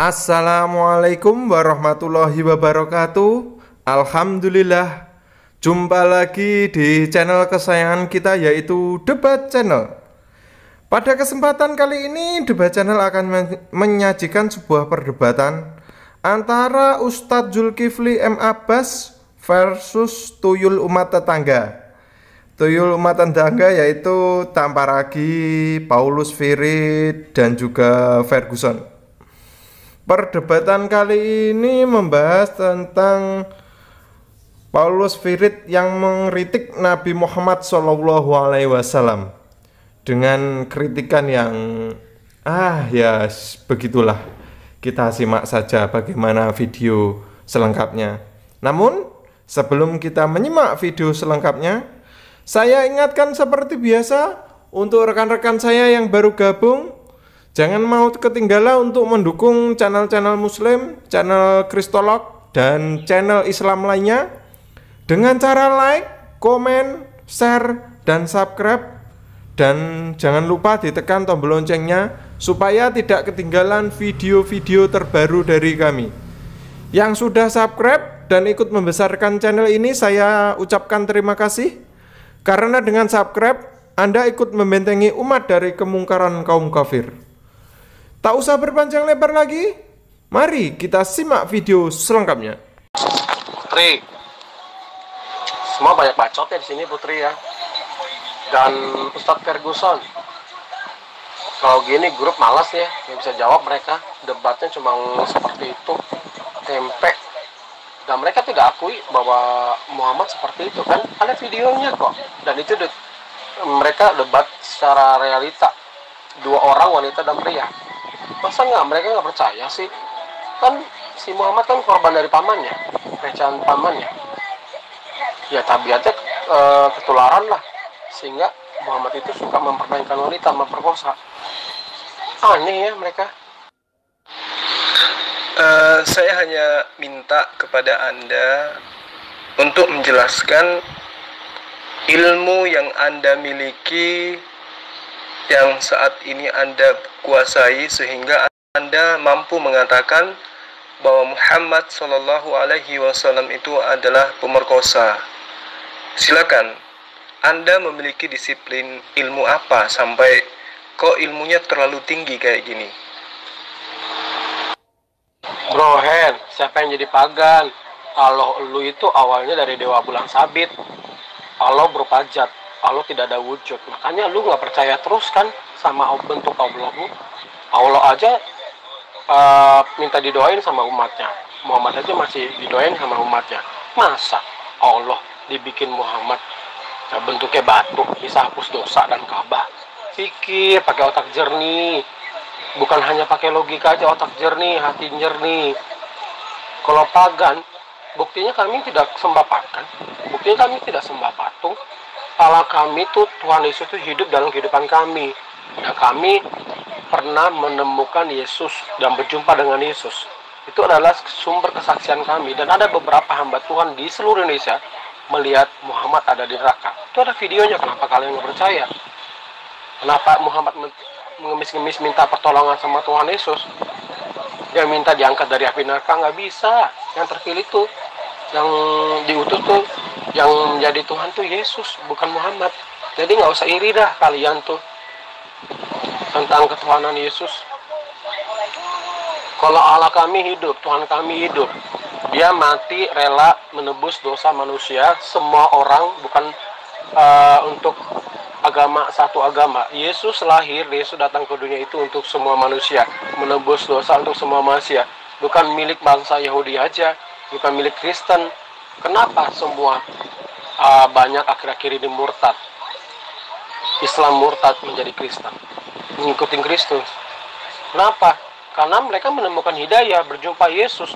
Assalamualaikum warahmatullahi wabarakatuh. Alhamdulillah, jumpa lagi di channel kesayangan kita, yaitu Debat Channel. Pada kesempatan kali ini, Debat Channel akan menyajikan sebuah perdebatan antara Ustadz Zulkifli M. Abbas versus Tuyul Umat Tetangga. Tuyul Umat Tetangga yaitu Tamparagi, Paulus Virit, dan juga Ferguson. Perdebatan kali ini membahas tentang Paulus Virit yang mengkritik Nabi Muhammad SAW dengan kritikan yang begitulah. Kita simak saja bagaimana video selengkapnya. Namun sebelum kita menyimak video selengkapnya, saya ingatkan seperti biasa untuk rekan-rekan saya yang baru gabung, jangan mau ketinggalan untuk mendukung channel-channel Muslim, channel Kristolog, dan channel Islam lainnya dengan cara like, komen, share, dan subscribe. Dan jangan lupa ditekan tombol loncengnya supaya tidak ketinggalan video-video terbaru dari kami. Yang sudah subscribe dan ikut membesarkan channel ini, saya ucapkan terima kasih. Karena dengan subscribe, Anda ikut membentengi umat dari kemungkaran kaum kafir. Tak usah berpanjang lebar lagi, mari kita simak video selengkapnya. Putri, semua banyak bacot ya di sini Putri ya. Dan Ustadz Ferguson, kalau gini grup malas ya, nggak bisa jawab mereka. Debatnya cuma seperti itu, tempe. Dan mereka tidak akui bahwa Muhammad seperti itu kan, ada videonya kok. Dan itu mereka debat secara realita, dua orang, wanita dan pria. Masa mereka nggak percaya sih? Kan si Muhammad kan korban dari pamannya, pelecehan pamannya. Ya tabiatnya ketularan lah, sehingga Muhammad itu suka mempermainkan wanita, memperkosa. Aneh ya mereka. Saya hanya minta kepada Anda untuk menjelaskan ilmu yang Anda miliki, yang saat ini Anda kuasai, sehingga Anda mampu mengatakan bahwa Muhammad SAW itu adalah pemerkosa. Silakan, Anda memiliki disiplin ilmu apa sampai kok ilmunya terlalu tinggi kayak gini? Bro Hen, siapa yang jadi pagan? Allah lu itu awalnya dari dewa bulan sabit. Allah berupa zat, Allah tidak ada wujud. Makanya lu nggak percaya terus kan sama bentuk Allahmu. Allah aja minta didoain sama umatnya. Muhammad aja masih didoain sama umatnya. Masa Allah dibikin Muhammad bentuknya batu, bisa hapus dosa dan Ka'bah? Pikir pakai otak jernih. Bukan hanya pakai logika aja, otak jernih, hati jernih. Kalau pagan, buktinya kami tidak sembah pagan. Buktinya kami tidak sembah patung. Allah kami tuh, Tuhan Yesus itu hidup dalam kehidupan kami. Dan kami pernah menemukan Yesus dan berjumpa dengan Yesus. Itu adalah sumber kesaksian kami. Dan ada beberapa hamba Tuhan di seluruh Indonesia melihat Muhammad ada di neraka. Itu ada videonya, kenapa kalian nggak percaya? Kenapa Muhammad mengemis-ngemis minta pertolongan sama Tuhan Yesus? Dia minta diangkat dari api neraka, nggak bisa. Yang terpilih tuh, yang diutus tuh, yang menjadi Tuhan tuh Yesus, bukan Muhammad. Jadi nggak usah iri dah kalian tuh tentang ketuhanan Yesus. Kalau Allah kami hidup, Tuhan kami hidup, dia mati rela menebus dosa manusia, semua orang, bukan untuk satu agama. Yesus lahir, Yesus datang ke dunia itu untuk semua manusia, menebus dosa untuk semua manusia, bukan milik bangsa Yahudi aja, bukan milik Kristen. Kenapa semua banyak akhir-akhir ini murtad? Islam murtad menjadi Kristen, mengikuti Kristus. Kenapa? Karena mereka menemukan hidayah, berjumpa Yesus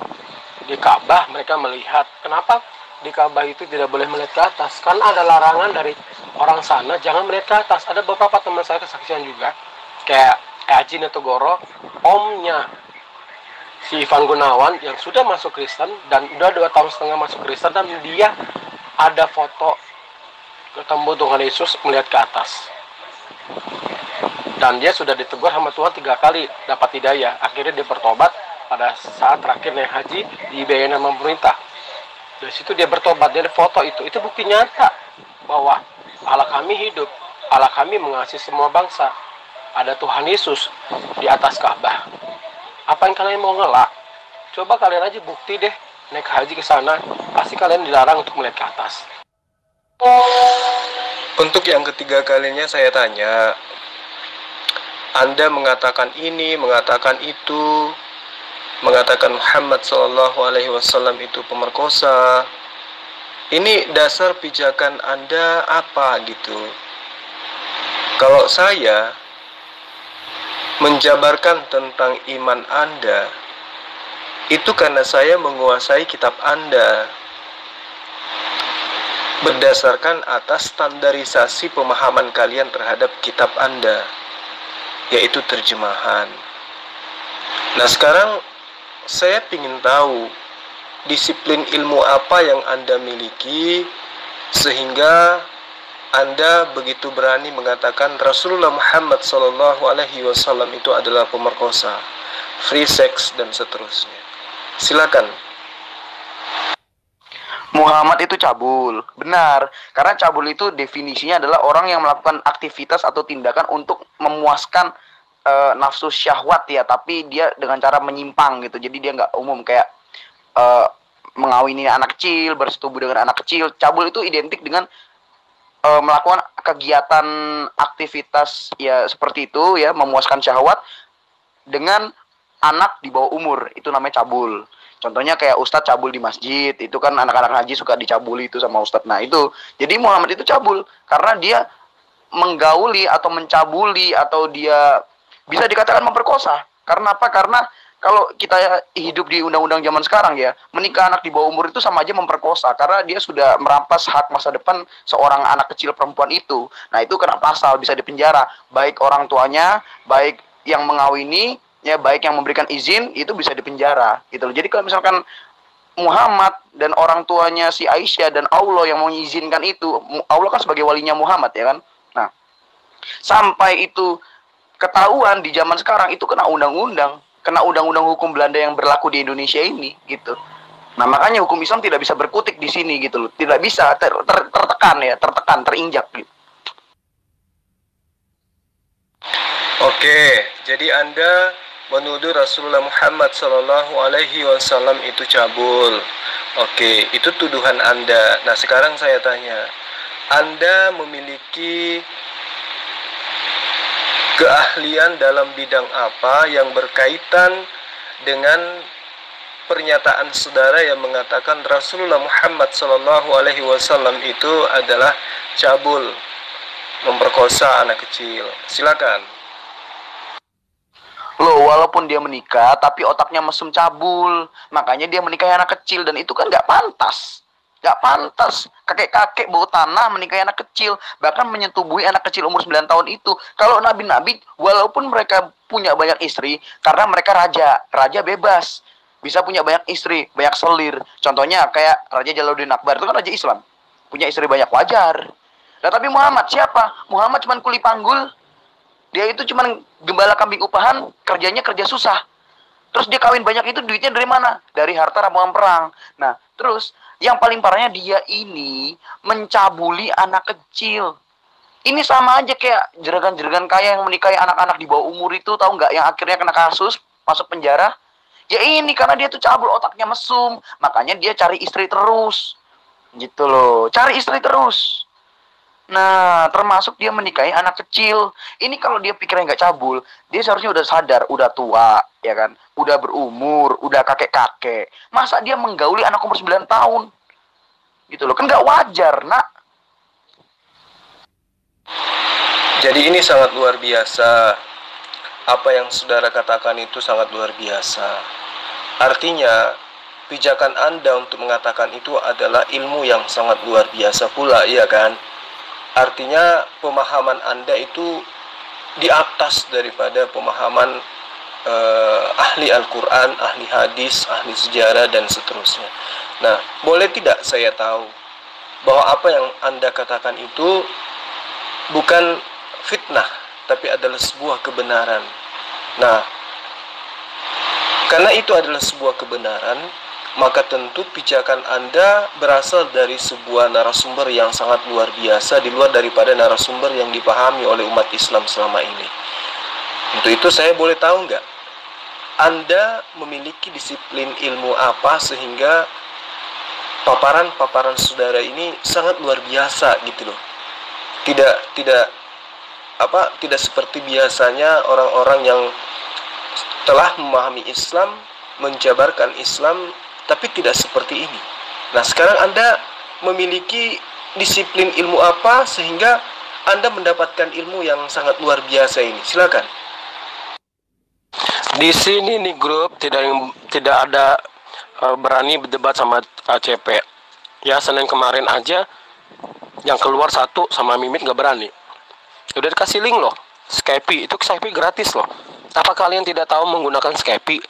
di Ka'bah. Mereka melihat. Kenapa di Ka'bah itu tidak boleh melihat ke atas? Karena ada larangan dari orang sana, jangan melihat ke atas. Ada beberapa teman saya kesaksian juga, kayak Haji Netogoro, omnya si Ivan Gunawan yang sudah masuk Kristen dan udah 2,5 tahun masuk Kristen, dan dia ada foto ketemu Tuhan Yesus melihat ke atas. Dan dia sudah ditegur sama Tuhan 3 kali dapat hidayah. Akhirnya dia bertobat pada saat terakhir naik haji dibiayain sama pemerintah. Dari situ dia bertobat, dia foto itu bukti nyata bahwa Allah kami hidup, Allah kami mengasihi semua bangsa, ada Tuhan Yesus di atas Ka'bah. Apa yang kalian mau ngelak? Coba kalian aja bukti deh, naik haji ke sana, pasti kalian dilarang untuk melihat ke atas. Untuk yang ketiga kalinya saya tanya, Anda mengatakan ini, mengatakan itu, mengatakan Muhammad SAW itu pemerkosa. Ini dasar pijakan Anda apa gitu? Kalau saya menjabarkan tentang iman Anda, itu karena saya menguasai kitab Anda berdasarkan atas standarisasi pemahaman kalian terhadap kitab Anda, yaitu terjemahan. Nah sekarang saya ingin tahu disiplin ilmu apa yang Anda miliki sehingga Anda begitu berani mengatakan Rasulullah Muhammad SAW itu adalah pemerkosa, free sex dan seterusnya. Silakan. Muhammad itu cabul, benar. Karena cabul itu definisinya adalah orang yang melakukan aktivitas atau tindakan untuk memuaskan nafsu syahwat ya, tapi dia dengan cara menyimpang gitu. Jadi dia nggak umum kayak mengawini anak kecil, bersetubuh dengan anak kecil. Cabul itu identik dengan melakukan kegiatan aktivitas ya seperti itu ya, memuaskan syahwat dengan anak di bawah umur, itu namanya cabul. Contohnya kayak ustadz cabul di masjid, itu kan anak-anak haji suka dicabuli itu sama ustadz. Nah itu, jadi Muhammad itu cabul karena dia menggauli atau mencabuli atau dia bisa dikatakan memperkosa. Karena apa? Karena kalau kita hidup di undang-undang zaman sekarang ya, menikah anak di bawah umur itu sama aja memperkosa karena dia sudah merampas hak masa depan seorang anak kecil perempuan itu. Nah itu kena pasal, bisa dipenjara, baik orang tuanya, baik yang mengawini, ya baik yang memberikan izin itu bisa dipenjara gitu loh. Jadi kalau misalkan Muhammad dan orang tuanya si Aisyah dan Allah yang mengizinkan itu, Allah kan sebagai walinya Muhammad ya kan. Nah, sampai itu ketahuan di zaman sekarang itu kena undang-undang hukum Belanda yang berlaku di Indonesia ini gitu. Nah, makanya hukum Islam tidak bisa berkutik di sini gitu loh. Tidak bisa tertekan, terinjak gitu. Oke, jadi Anda menuduh Rasulullah Muhammad SAW itu cabul. Oke, itu tuduhan Anda. Nah sekarang saya tanya, Anda memiliki keahlian dalam bidang apa yang berkaitan dengan pernyataan saudara yang mengatakan Rasulullah Muhammad SAW itu adalah cabul, memperkosa anak kecil? Silakan. Loh, walaupun dia menikah, tapi otaknya mesum cabul. Makanya dia menikahi anak kecil. Dan itu kan gak pantas. Gak pantas. Kakek-kakek bawa tanah menikahi anak kecil. Bahkan menyetubuhi anak kecil umur 9 tahun itu. Kalau nabi-nabi, walaupun mereka punya banyak istri, karena mereka raja. Raja bebas. Bisa punya banyak istri, banyak selir. Contohnya kayak Raja Jalaluddin Akbar. Itu kan raja Islam. Punya istri banyak, wajar. Nah, tapi Muhammad siapa? Muhammad cuma kuli panggul. Dia itu cuma gembala kambing upahan, kerjanya kerja susah. Terus dia kawin banyak itu duitnya dari mana? Dari harta ramuan perang. Nah, terus yang paling parahnya dia ini mencabuli anak kecil. Ini sama aja kayak jeragan-jeragan kaya yang menikahi anak-anak di bawah umur itu, tahu nggak? Yang akhirnya kena kasus, masuk penjara. Ya ini karena dia tuh cabul, otaknya mesum. Makanya dia cari istri terus. Gitu loh, cari istri terus. Nah, termasuk dia menikahi anak kecil. Ini kalau dia pikirnya nggak cabul, dia seharusnya udah sadar, udah tua, ya kan? Udah berumur, udah kakek-kakek. Masa dia menggauli anak umur 9 tahun? Gitu loh, kan nggak wajar, nak. Jadi ini sangat luar biasa. Apa yang saudara katakan itu sangat luar biasa. Artinya, pijakan Anda untuk mengatakan itu adalah ilmu yang sangat luar biasa pula, iya kan? Artinya pemahaman Anda itu di atas daripada pemahaman ahli Al-Quran, ahli hadis, ahli sejarah, dan seterusnya. Nah, boleh tidak saya tahu bahwa apa yang Anda katakan itu bukan fitnah, tapi adalah sebuah kebenaran. Nah, Karena itu adalah sebuah kebenaran, maka tentu pijakan Anda berasal dari sebuah narasumber yang sangat luar biasa, di luar daripada narasumber yang dipahami oleh umat Islam selama ini. Untuk itu saya boleh tahu nggak, Anda memiliki disiplin ilmu apa sehingga paparan-paparan saudara ini sangat luar biasa gitu loh. Tidak seperti biasanya orang-orang yang telah memahami Islam, menjabarkan Islam, tapi tidak seperti ini. Nah, sekarang Anda memiliki disiplin ilmu apa sehingga Anda mendapatkan ilmu yang sangat luar biasa ini? Silakan. Di sini nih grup tidak ada berani berdebat sama CP. Ya, Senin kemarin aja yang keluar satu sama Mimit nggak berani. Udah dikasih link loh, Skype, itu Skype gratis loh. Apa kalian tidak tahu menggunakan Skype?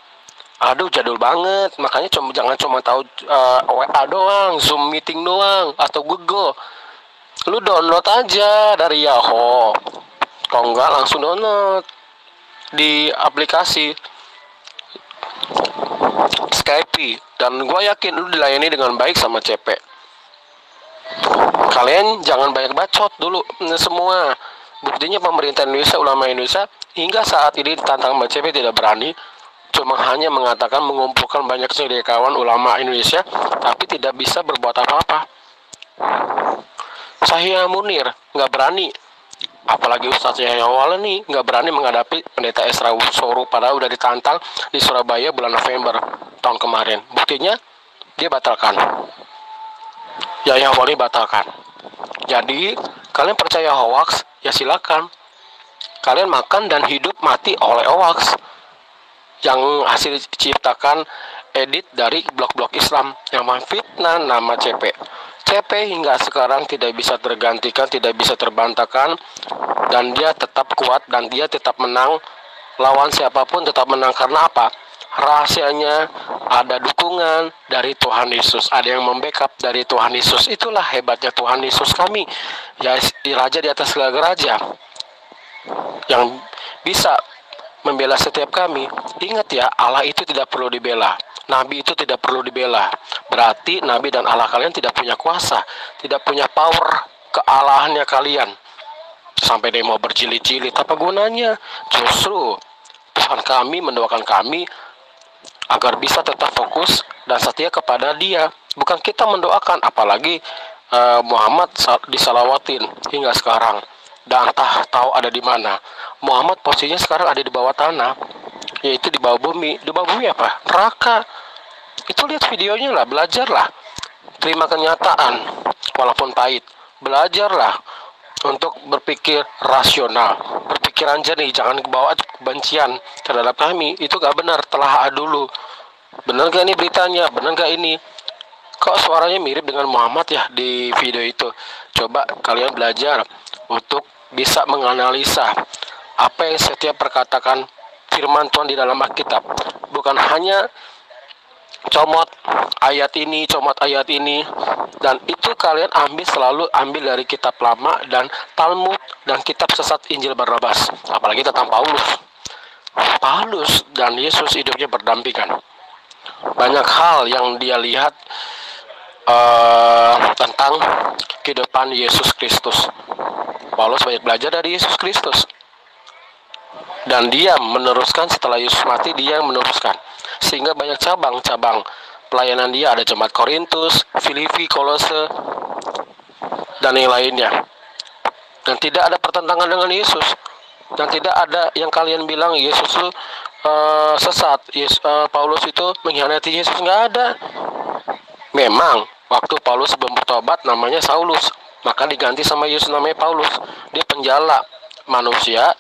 Aduh, jadul banget. Makanya jangan cuma tahu WA doang, Zoom meeting doang, atau Google. Lu download aja dari Yahoo. Kalau enggak langsung download di aplikasi Skype. Dan gue yakin lu dilayani dengan baik sama CP. Kalian jangan banyak bacot dulu semua. Buktinya pemerintah Indonesia, ulama Indonesia hingga saat ini ditantang Mbak CP tidak berani, cuma hanya mengatakan mengumpulkan banyak kawan ulama Indonesia, tapi tidak bisa berbuat apa-apa. Sahih Munir nggak berani, apalagi Ustadz Yahya Walani nggak berani menghadapi pendeta Esra Soro, padahal udah ditantang di Surabaya bulan November tahun kemarin. Buktinya dia batalkan, Yahya Walani batalkan. Jadi kalian percaya hoax, ya silakan. Kalian makan dan hidup mati oleh hoax yang hasil diciptakan edit dari blog-blog Islam yang memfitnah nama CP. CP hingga sekarang tidak bisa tergantikan, tidak bisa terbantahkan, dan dia tetap kuat dan dia tetap menang. Lawan siapapun tetap menang. Karena apa? Rahasianya ada dukungan dari Tuhan Yesus, ada yang membackup dari Tuhan Yesus. Itulah hebatnya Tuhan Yesus kami, ya, Raja di atas segala raja, yang bisa membela setiap kami. Ingat ya, Allah itu tidak perlu dibela, Nabi itu tidak perlu dibela. Berarti Nabi dan Allah kalian tidak punya kuasa, tidak punya power kealahannya kalian. Sampai dia mau berjilid-jilid, apa gunanya? Justru Tuhan kami mendoakan kami agar bisa tetap fokus dan setia kepada Dia. Bukan kita mendoakan, apalagi Muhammad disalawatin hingga sekarang dan entah tahu ada di mana. Muhammad posisinya sekarang ada di bawah tanah, yaitu di bawah bumi. Di bawah bumi apa? Neraka. Itu lihat videonya lah, belajarlah. Terima kenyataan walaupun pahit. Belajarlah untuk berpikir rasional, berpikiran jernih, jangan bawa kebencian terhadap kami. Itu gak benar, telah dulu. Benar gak ini beritanya? Benar gak ini? Kok suaranya mirip dengan Muhammad ya di video itu? Coba kalian belajar untuk bisa menganalisa apa yang setiap perkatakan firman Tuhan di dalam Alkitab. Bukan hanya comot ayat ini, dan itu kalian selalu ambil dari kitab lama dan Talmud dan kitab sesat Injil Barnabas, apalagi tentang Paulus dan Yesus hidupnya berdampingan. Banyak hal yang dia lihat tentang kehidupan Yesus Kristus. Paulus banyak belajar dari Yesus Kristus, dan dia meneruskan setelah Yesus mati, dia meneruskan. Sehingga banyak cabang-cabang pelayanan dia, ada jemaat Korintus, Filipi, Kolose, dan yang lainnya. Dan tidak ada pertentangan dengan Yesus. Dan tidak ada yang kalian bilang Yesus itu sesat, Paulus itu mengkhianati Yesus. Nggak ada. Memang waktu Paulus belum bertobat namanya Saulus, maka diganti sama Yesus namanya Paulus. Dia penjala manusia,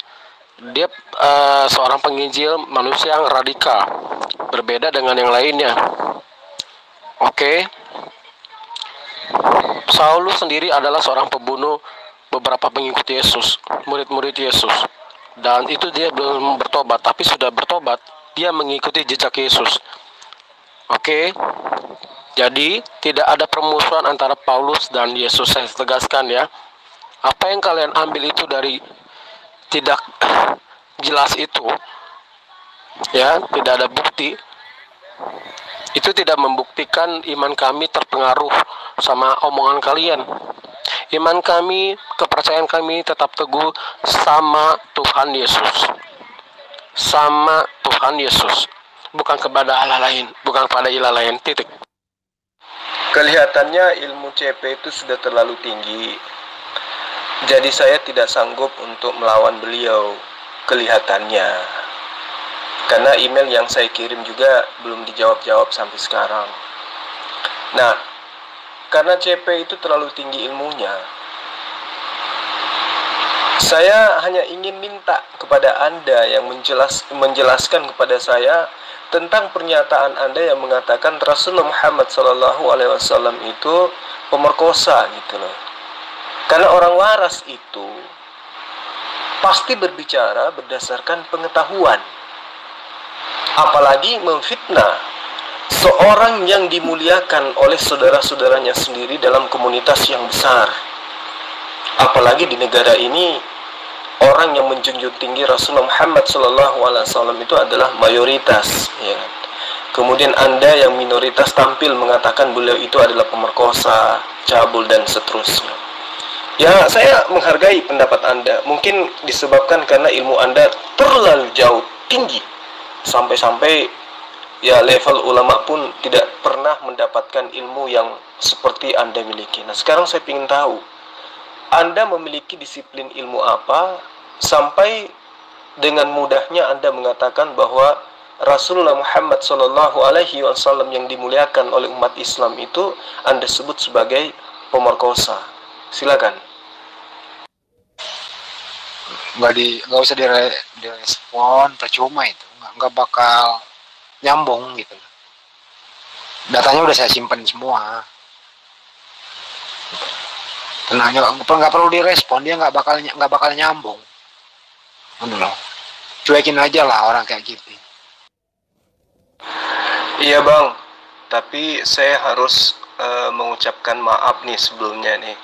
dia seorang penginjil manusia yang radikal, berbeda dengan yang lainnya. Oke. Saulus sendiri adalah seorang pembunuh beberapa pengikut Yesus, murid-murid Yesus. Dan itu dia belum bertobat, tapi sudah bertobat, dia mengikuti jejak Yesus. Oke. Jadi tidak ada permusuhan antara Paulus dan Yesus, saya tegaskan ya. Apa yang kalian ambil itu dari tidak jelas itu, ya, tidak ada bukti, Itu tidak membuktikan iman kami terpengaruh sama omongan kalian. Iman kami, kepercayaan kami tetap teguh sama Tuhan Yesus. Sama Tuhan Yesus. Bukan kepada Allah lain, bukan kepada ilah lain. Titik. Kelihatannya ilmu CP itu sudah terlalu tinggi. Jadi saya tidak sanggup untuk melawan beliau. Kelihatannya. Karena email yang saya kirim juga belum dijawab-jawab sampai sekarang. Nah, karena CP itu terlalu tinggi ilmunya, saya hanya ingin minta kepada Anda yang menjelaskan kepada saya tentang pernyataan Anda yang mengatakan Rasulullah Muhammad SAW itu pemerkosa gitu loh. Karena orang waras itu pasti berbicara berdasarkan pengetahuan. Apalagi memfitnah seorang yang dimuliakan oleh saudara-saudaranya sendiri dalam komunitas yang besar. Apalagi di negara ini, orang yang menjunjung tinggi Rasulullah Muhammad SAW itu adalah mayoritas, ya. Kemudian Anda yang minoritas tampil mengatakan beliau itu adalah pemerkosa, cabul, dan seterusnya. Ya, saya menghargai pendapat Anda. Mungkin disebabkan karena ilmu Anda terlalu jauh, tinggi. Sampai-sampai ya level ulama pun tidak pernah mendapatkan ilmu yang seperti Anda miliki. Nah, sekarang saya ingin tahu, Anda memiliki disiplin ilmu apa sampai dengan mudahnya Anda mengatakan bahwa Rasulullah Muhammad SAW yang dimuliakan oleh umat Islam itu Anda sebut sebagai pemerkosa. Silakan. Nggak usah direspon, percuma itu, nggak bakal nyambung gitu. Datanya udah saya simpen semua. Tenang, nggak perlu direspon, dia nggak bakal nyambung. Loh. Cuekin aja lah orang kayak gitu. Iya bang, tapi saya harus mengucapkan maaf nih sebelumnya nih.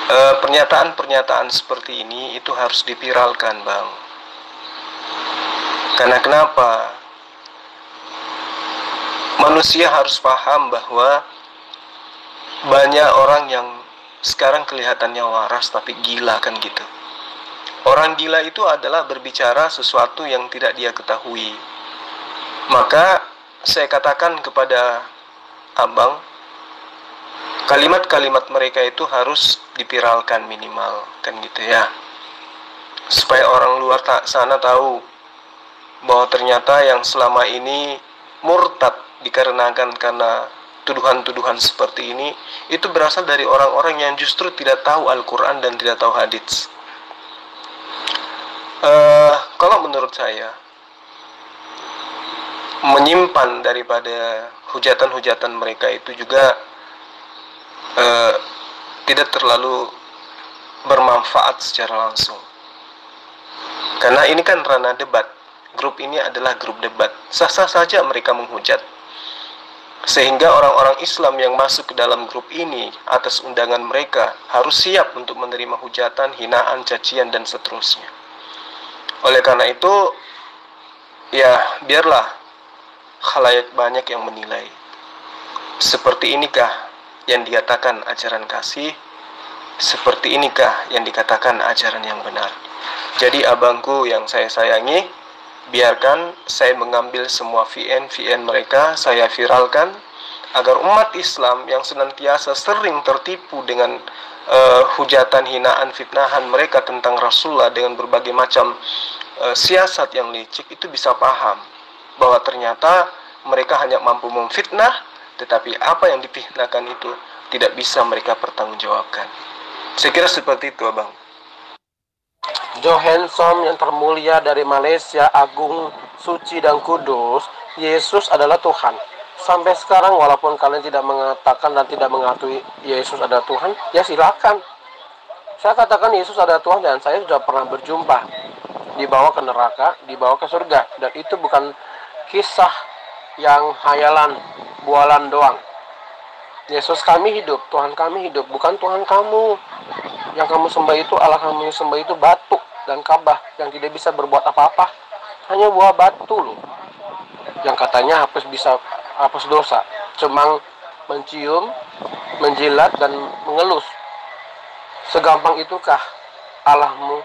Pernyataan-pernyataan seperti ini itu harus dipiralkan bang. Karena kenapa? Manusia harus paham bahwa banyak orang yang sekarang kelihatannya waras tapi gila kan gitu. Orang gila itu adalah berbicara sesuatu yang tidak dia ketahui. Maka saya katakan kepada abang, kalimat-kalimat mereka itu harus dipiralkan minimal kan gitu ya. Supaya orang luar sana tahu bahwa ternyata yang selama ini murtad dikarenakan karena tuduhan-tuduhan seperti ini itu berasal dari orang-orang yang justru tidak tahu Al-Quran dan tidak tahu hadits. Kalau menurut saya, menyimpan daripada hujatan-hujatan mereka itu juga tidak terlalu bermanfaat secara langsung. Karena ini kan ranah debat. Grup ini adalah grup debat. Sah-sah saja mereka menghujat. Sehingga orang-orang Islam yang masuk ke dalam grup ini atas undangan mereka harus siap untuk menerima hujatan, hinaan, cacian, dan seterusnya. Oleh karena itu, ya biarlah khalayak banyak yang menilai. Seperti inikah yang dikatakan ajaran kasih? Seperti inikah yang dikatakan ajaran yang benar? Jadi abangku yang saya sayangi, biarkan saya mengambil semua VN mereka, saya viralkan agar umat Islam yang senantiasa sering tertipu dengan hujatan, hinaan, fitnahan mereka tentang Rasulullah dengan berbagai macam siasat yang licik itu bisa paham bahwa ternyata mereka hanya mampu memfitnah, tetapi apa yang difitnahkan itu tidak bisa mereka pertanggungjawabkan. Saya kira seperti itu abang. Joe Hansom yang termulia dari Malaysia, agung, suci, dan kudus, Yesus adalah Tuhan. Sampai sekarang walaupun kalian tidak mengatakan dan tidak mengakui Yesus adalah Tuhan, ya silakan. Saya katakan Yesus adalah Tuhan dan saya sudah pernah berjumpa. Dibawa ke neraka, dibawa ke surga. Dan itu bukan kisah yang hayalan, bualan doang. Yesus kami hidup, Tuhan kami hidup, bukan Tuhan kamu. Yang kamu sembah itu, Allah kamu sembah itu batu dan Ka'bah yang tidak bisa berbuat apa-apa. Hanya buah batu loh. yang katanya hapus dosa. Cuma mencium, menjilat, dan mengelus. Segampang itukah Allahmu?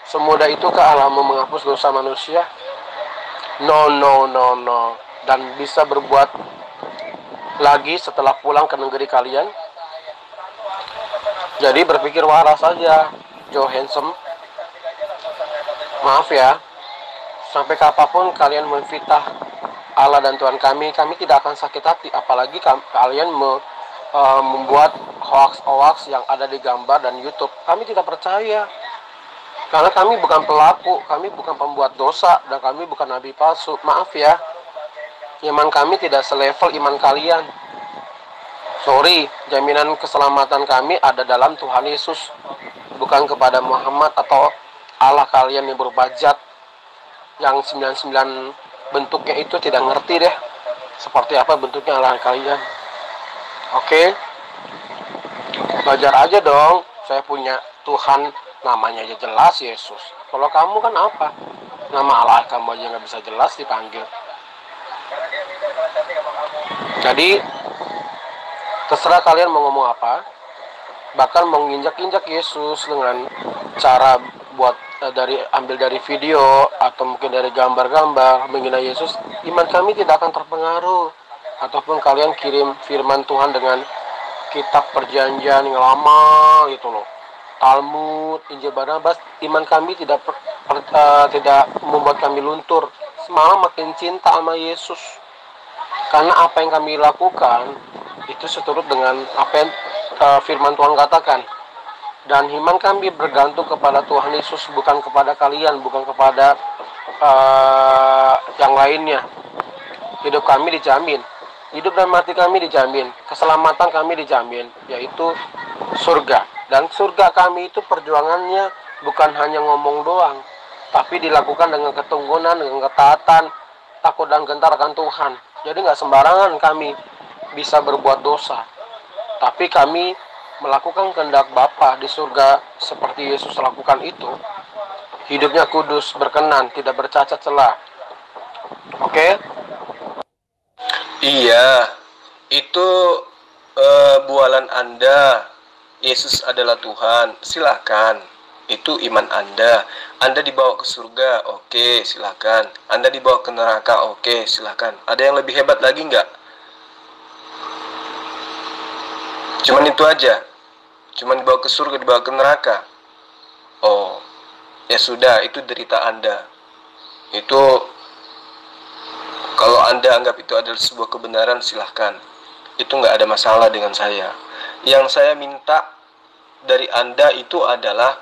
Semudah itukah Allahmu menghapus dosa manusia? No, no, no, no. Dan bisa berbuat lagi setelah pulang ke negeri kalian? Jadi berpikir waras saja, Joe Handsome. Maaf ya, sampai kapanpun kalian memfitnah Allah dan Tuhan kami tidak akan sakit hati. Apalagi kalian membuat hoax-hoax yang ada di gambar dan YouTube. Kami tidak percaya. Karena kami bukan pelaku, kami bukan pembuat dosa, dan kami bukan nabi palsu. Maaf ya, iman kami tidak selevel iman kalian. Sorry, jaminan keselamatan kami ada dalam Tuhan Yesus, bukan kepada Muhammad atau Allah kalian yang berupa zat yang 99 bentuknya itu tidak ngerti deh seperti apa bentuknya Allah kalian. Oke? Belajar aja dong. Saya punya Tuhan, namanya aja jelas Yesus. Kalau kamu kan apa? Nama Allah kamu aja nggak bisa jelas dipanggil. Jadi terserah kalian mau ngomong apa, bahkan mau nginjak-injak Yesus dengan cara buat ambil dari video atau mungkin dari gambar-gambar menghina Yesus. Iman kami tidak akan terpengaruh. Ataupun kalian kirim firman Tuhan dengan kitab perjanjian yang lama gitu loh, Talmud, Injil Barnabas, iman kami tidak membuat kami luntur, malah makin cinta sama Yesus. Karena apa yang kami lakukan itu seturut dengan apa yang firman Tuhan katakan. Dan iman kami bergantung kepada Tuhan Yesus, bukan kepada kalian, bukan kepada yang lainnya. Hidup kami dijamin, hidup dan mati kami dijamin, keselamatan kami dijamin, yaitu surga. Dan surga kami itu perjuangannya bukan hanya ngomong doang, tapi dilakukan dengan ketekunan, dengan ketaatan, takut dan gentar akan Tuhan. Jadi nggak sembarangan kami bisa berbuat dosa, tapi kami melakukan kehendak Bapa di surga seperti Yesus lakukan itu. Hidupnya kudus, berkenan, tidak bercacat celah. Oke? Iya, itu bualan Anda. Yesus adalah Tuhan, silakan. Itu iman Anda. Anda dibawa ke surga, oke, silakan. Anda dibawa ke neraka, oke, silakan. Ada yang lebih hebat lagi nggak? Cuman itu aja. Cuman dibawa ke surga, dibawa ke neraka. Oh, ya sudah, itu derita Anda. Itu kalau Anda anggap itu adalah sebuah kebenaran, silahkan. Itu nggak ada masalah dengan saya. Yang saya minta dari Anda itu adalah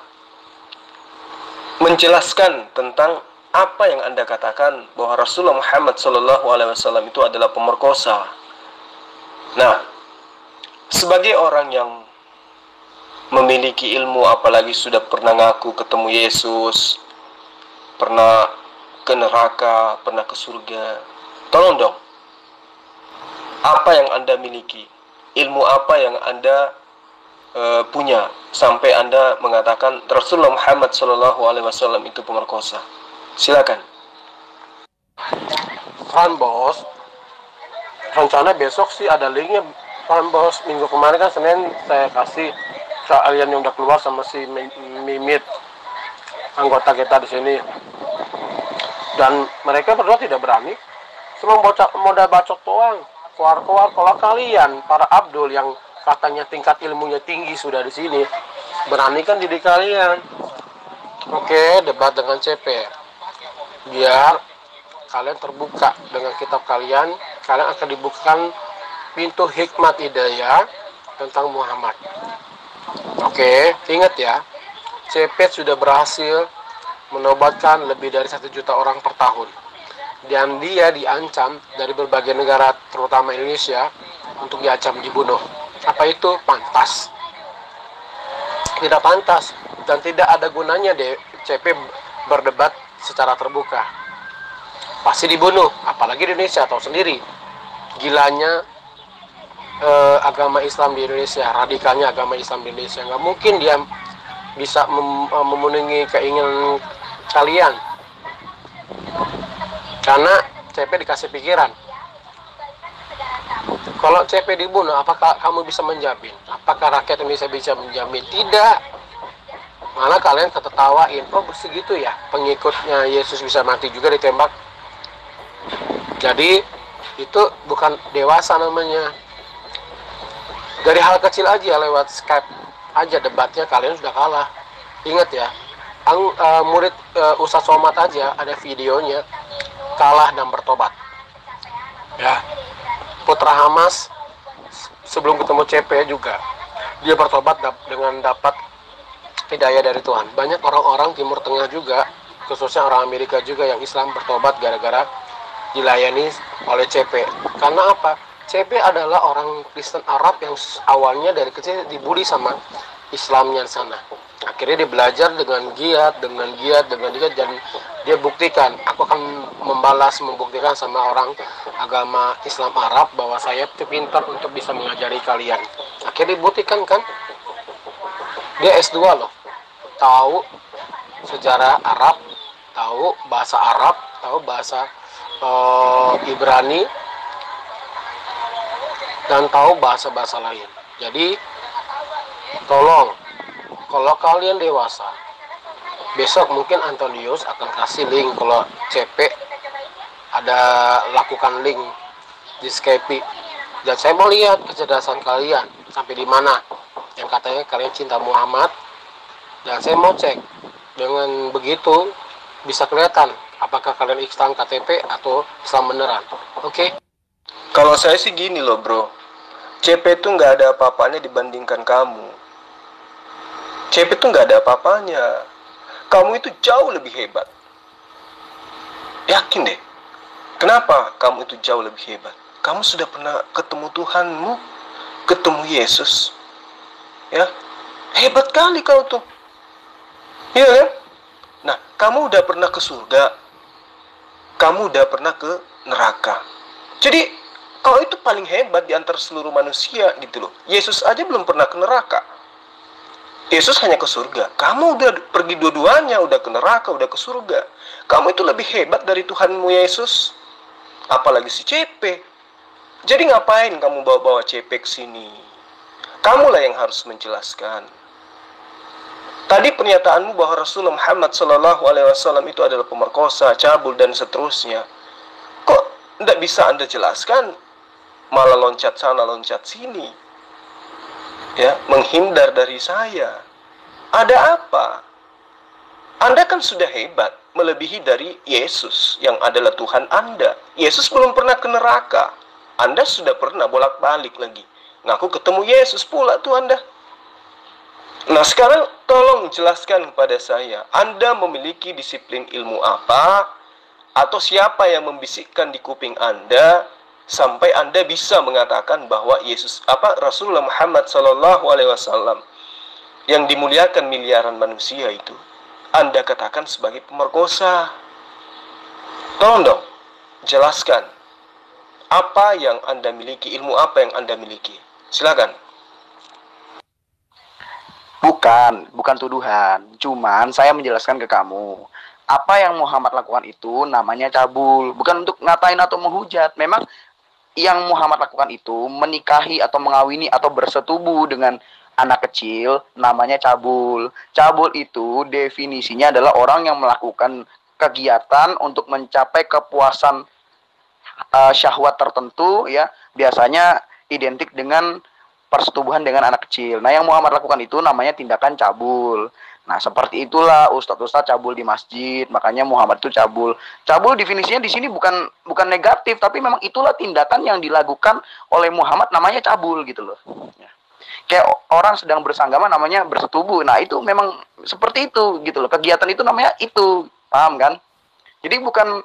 menjelaskan tentang apa yang Anda katakan bahwa Rasulullah Muhammad SAW itu adalah pemerkosa. Nah, sebagai orang yang memiliki ilmu, apalagi sudah pernah ngaku ketemu Yesus, pernah ke neraka, pernah ke surga, tolong dong, apa yang Anda miliki, ilmu apa yang Anda punya sampai Anda mengatakan Rasulullah Muhammad SAW itu pemerkosa? Silakan. Fran Bos, rencana besok sih ada linknya. Fran Bos, minggu kemarin kan Senin saya kasih ke kalian yang udah keluar sama si Mimit, anggota kita di sini, dan mereka berdua tidak berani, cuma modal bacot doang, keluar. Kalau kalian para Abdul yang katanya tingkat ilmunya tinggi sudah di sini, beranikan diri kalian. Oke, debat dengan CP, biar kalian terbuka dengan kitab kalian akan dibukakan pintu hikmat hidayah tentang Muhammad. Oke, ingat ya, CP sudah berhasil menobatkan lebih dari 1 juta orang per tahun, dan dia diancam dari berbagai negara, terutama Indonesia, untuk diancam dibunuh. Apa itu? Pantas? Tidak pantas, dan tidak ada gunanya deh CP berdebat secara terbuka. Pasti dibunuh, apalagi di Indonesia, tahu sendiri gilanya agama Islam di Indonesia, radikalnya agama Islam di Indonesia. Nggak mungkin dia bisa memenuhi keinginan kalian, karena CP dikasih pikiran. Kalau CP dibunuh, apakah kamu bisa menjamin? Apakah rakyat Indonesia bisa menjamin? Tidak. Malah kalian ketawain, oh begitu ya, pengikutnya Yesus bisa mati juga ditembak. Jadi itu bukan dewasa namanya. Dari hal kecil aja, lewat Skype aja debatnya kalian sudah kalah. Ingat ya, murid Ustadz Somad aja ada videonya kalah dan bertobat. Ya, Putra Hamas sebelum ketemu CP juga dia bertobat dengan dapat hidayah dari Tuhan. Banyak orang-orang Timur Tengah juga, khususnya orang Amerika juga yang Islam bertobat gara-gara dilayani oleh CP. Karena apa? CP adalah orang Kristen Arab yang awalnya dari kecil dibully sama Islamnya di sana. Akhirnya dia belajar dengan giat, dan dia buktikan, aku akan membuktikan sama orang agama Islam Arab bahwa saya itu pintar untuk bisa mengajari kalian. Akhirnya dibuktikan kan, dia S2 loh, tahu sejarah Arab, tahu bahasa Arab, tahu bahasa Ibrani, dan tahu bahasa-bahasa lain. Jadi tolong, kalau kalian dewasa, besok mungkin Antonius akan kasih link. Kalau CP ada lakukan link di Skype, dan saya mau lihat kecerdasan kalian sampai di mana. Yang katanya kalian cinta Muhammad, dan saya mau cek. Dengan begitu bisa kelihatan apakah kalian Islam KTP atau Islam beneran. Oke? Kalau saya sih gini loh bro, CP tuh nggak ada apa-apanya dibandingkan kamu. CP tuh nggak ada apa-apanya. Kamu itu jauh lebih hebat. Yakin deh. Kenapa kamu itu jauh lebih hebat? Kamu sudah pernah ketemu Tuhanmu, ketemu Yesus. Ya, hebat kali kau tuh. Iya kan? Nah, kamu udah pernah ke surga. Kamu udah pernah ke neraka. Jadi, kau itu paling hebat di antara seluruh manusia gitu loh. Yesus aja belum pernah ke neraka. Yesus hanya ke surga. Kamu udah pergi dua-duanya, udah ke neraka, udah ke surga. Kamu itu lebih hebat dari Tuhanmu Yesus. Apalagi si CP. Jadi ngapain kamu bawa-bawa CP ke sini? Kamulah yang harus menjelaskan. Tadi pernyataanmu bahwa Rasulullah Muhammad SAW itu adalah pemerkosa, cabul, dan seterusnya. Kok tidak bisa Anda jelaskan? Malah loncat sana, loncat sini. Ya, menghindar dari saya. Ada apa? Anda kan sudah hebat, melebihi dari Yesus yang adalah Tuhan Anda. Yesus belum pernah ke neraka. Anda sudah pernah bolak-balik lagi. Ngaku ketemu Yesus pula tuh Anda. Nah sekarang tolong jelaskan kepada saya, Anda memiliki disiplin ilmu apa? Atau siapa yang membisikkan di kuping Anda sampai Anda bisa mengatakan bahwa Rasulullah Muhammad SAW yang dimuliakan miliaran manusia itu Anda katakan sebagai pemerkosa? Tolong dong, jelaskan apa yang Anda miliki, ilmu apa yang Anda miliki. Silakan. Bukan tuduhan. Cuman saya menjelaskan ke kamu. Apa yang Muhammad lakukan itu namanya cabul. Bukan untuk ngatain atau menghujat. Memang yang Muhammad lakukan itu menikahi atau mengawini atau bersetubuh dengan anak kecil namanya cabul. Cabul itu definisinya adalah orang yang melakukan kegiatan untuk mencapai kepuasan syahwat tertentu, ya, biasanya identik dengan persetubuhan dengan anak kecil. Nah, yang Muhammad lakukan itu namanya tindakan cabul. Nah, seperti itulah ustadz-ustadz cabul di masjid. Makanya Muhammad itu cabul. Cabul definisinya di sini bukan negatif, tapi memang itulah tindakan yang dilakukan oleh Muhammad, namanya cabul gitu loh. Ya. Kayak orang sedang bersanggama namanya bersetubuh. Nah, itu memang seperti itu gitu loh. Kegiatan itu namanya itu. Paham kan? Jadi bukan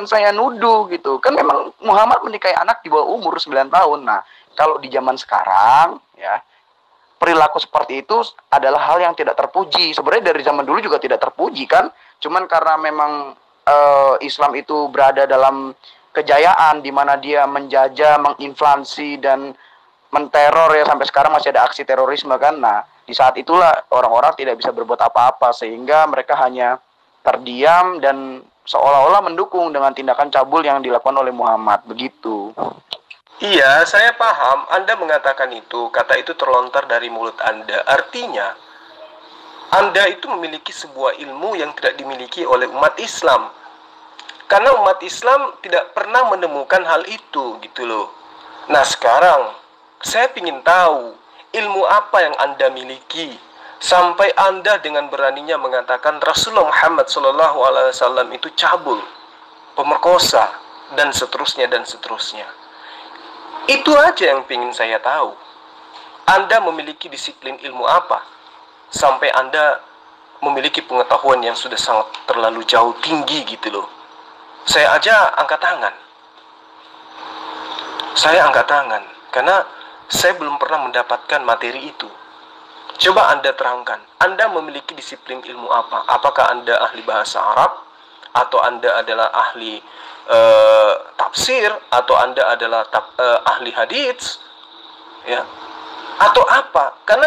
saya nuduh gitu. Kan memang Muhammad menikahi anak di bawah umur 9 tahun. Nah, kalau di zaman sekarang, ya, perilaku seperti itu adalah hal yang tidak terpuji. Sebenarnya dari zaman dulu juga tidak terpuji kan. Cuman karena memang Islam itu berada dalam kejayaan, di mana dia menjajah, menginflasi, dan menteror, ya, sampai sekarang masih ada aksi terorisme kan. Nah, di saat itulah orang-orang tidak bisa berbuat apa-apa, sehingga mereka hanya terdiam dan seolah-olah mendukung dengan tindakan cabul yang dilakukan oleh Muhammad. Begitu. Iya, saya paham. Anda mengatakan itu, kata itu terlontar dari mulut Anda. Artinya, Anda itu memiliki sebuah ilmu yang tidak dimiliki oleh umat Islam. Karena umat Islam tidak pernah menemukan hal itu, gitu loh. Nah, sekarang, saya ingin tahu, ilmu apa yang Anda miliki, sampai Anda dengan beraninya mengatakan Rasulullah Muhammad SAW itu cabul, pemerkosa, dan seterusnya, dan seterusnya. Itu aja yang ingin saya tahu. Anda memiliki disiplin ilmu apa sampai Anda memiliki pengetahuan yang sudah sangat terlalu jauh tinggi gitu loh. Saya aja angkat tangan. Saya angkat tangan karena saya belum pernah mendapatkan materi itu. Coba Anda terangkan, Anda memiliki disiplin ilmu apa? Apakah Anda ahli bahasa Arab, atau Anda adalah ahli tafsir, atau Anda adalah ahli hadits, ya, atau apa? Karena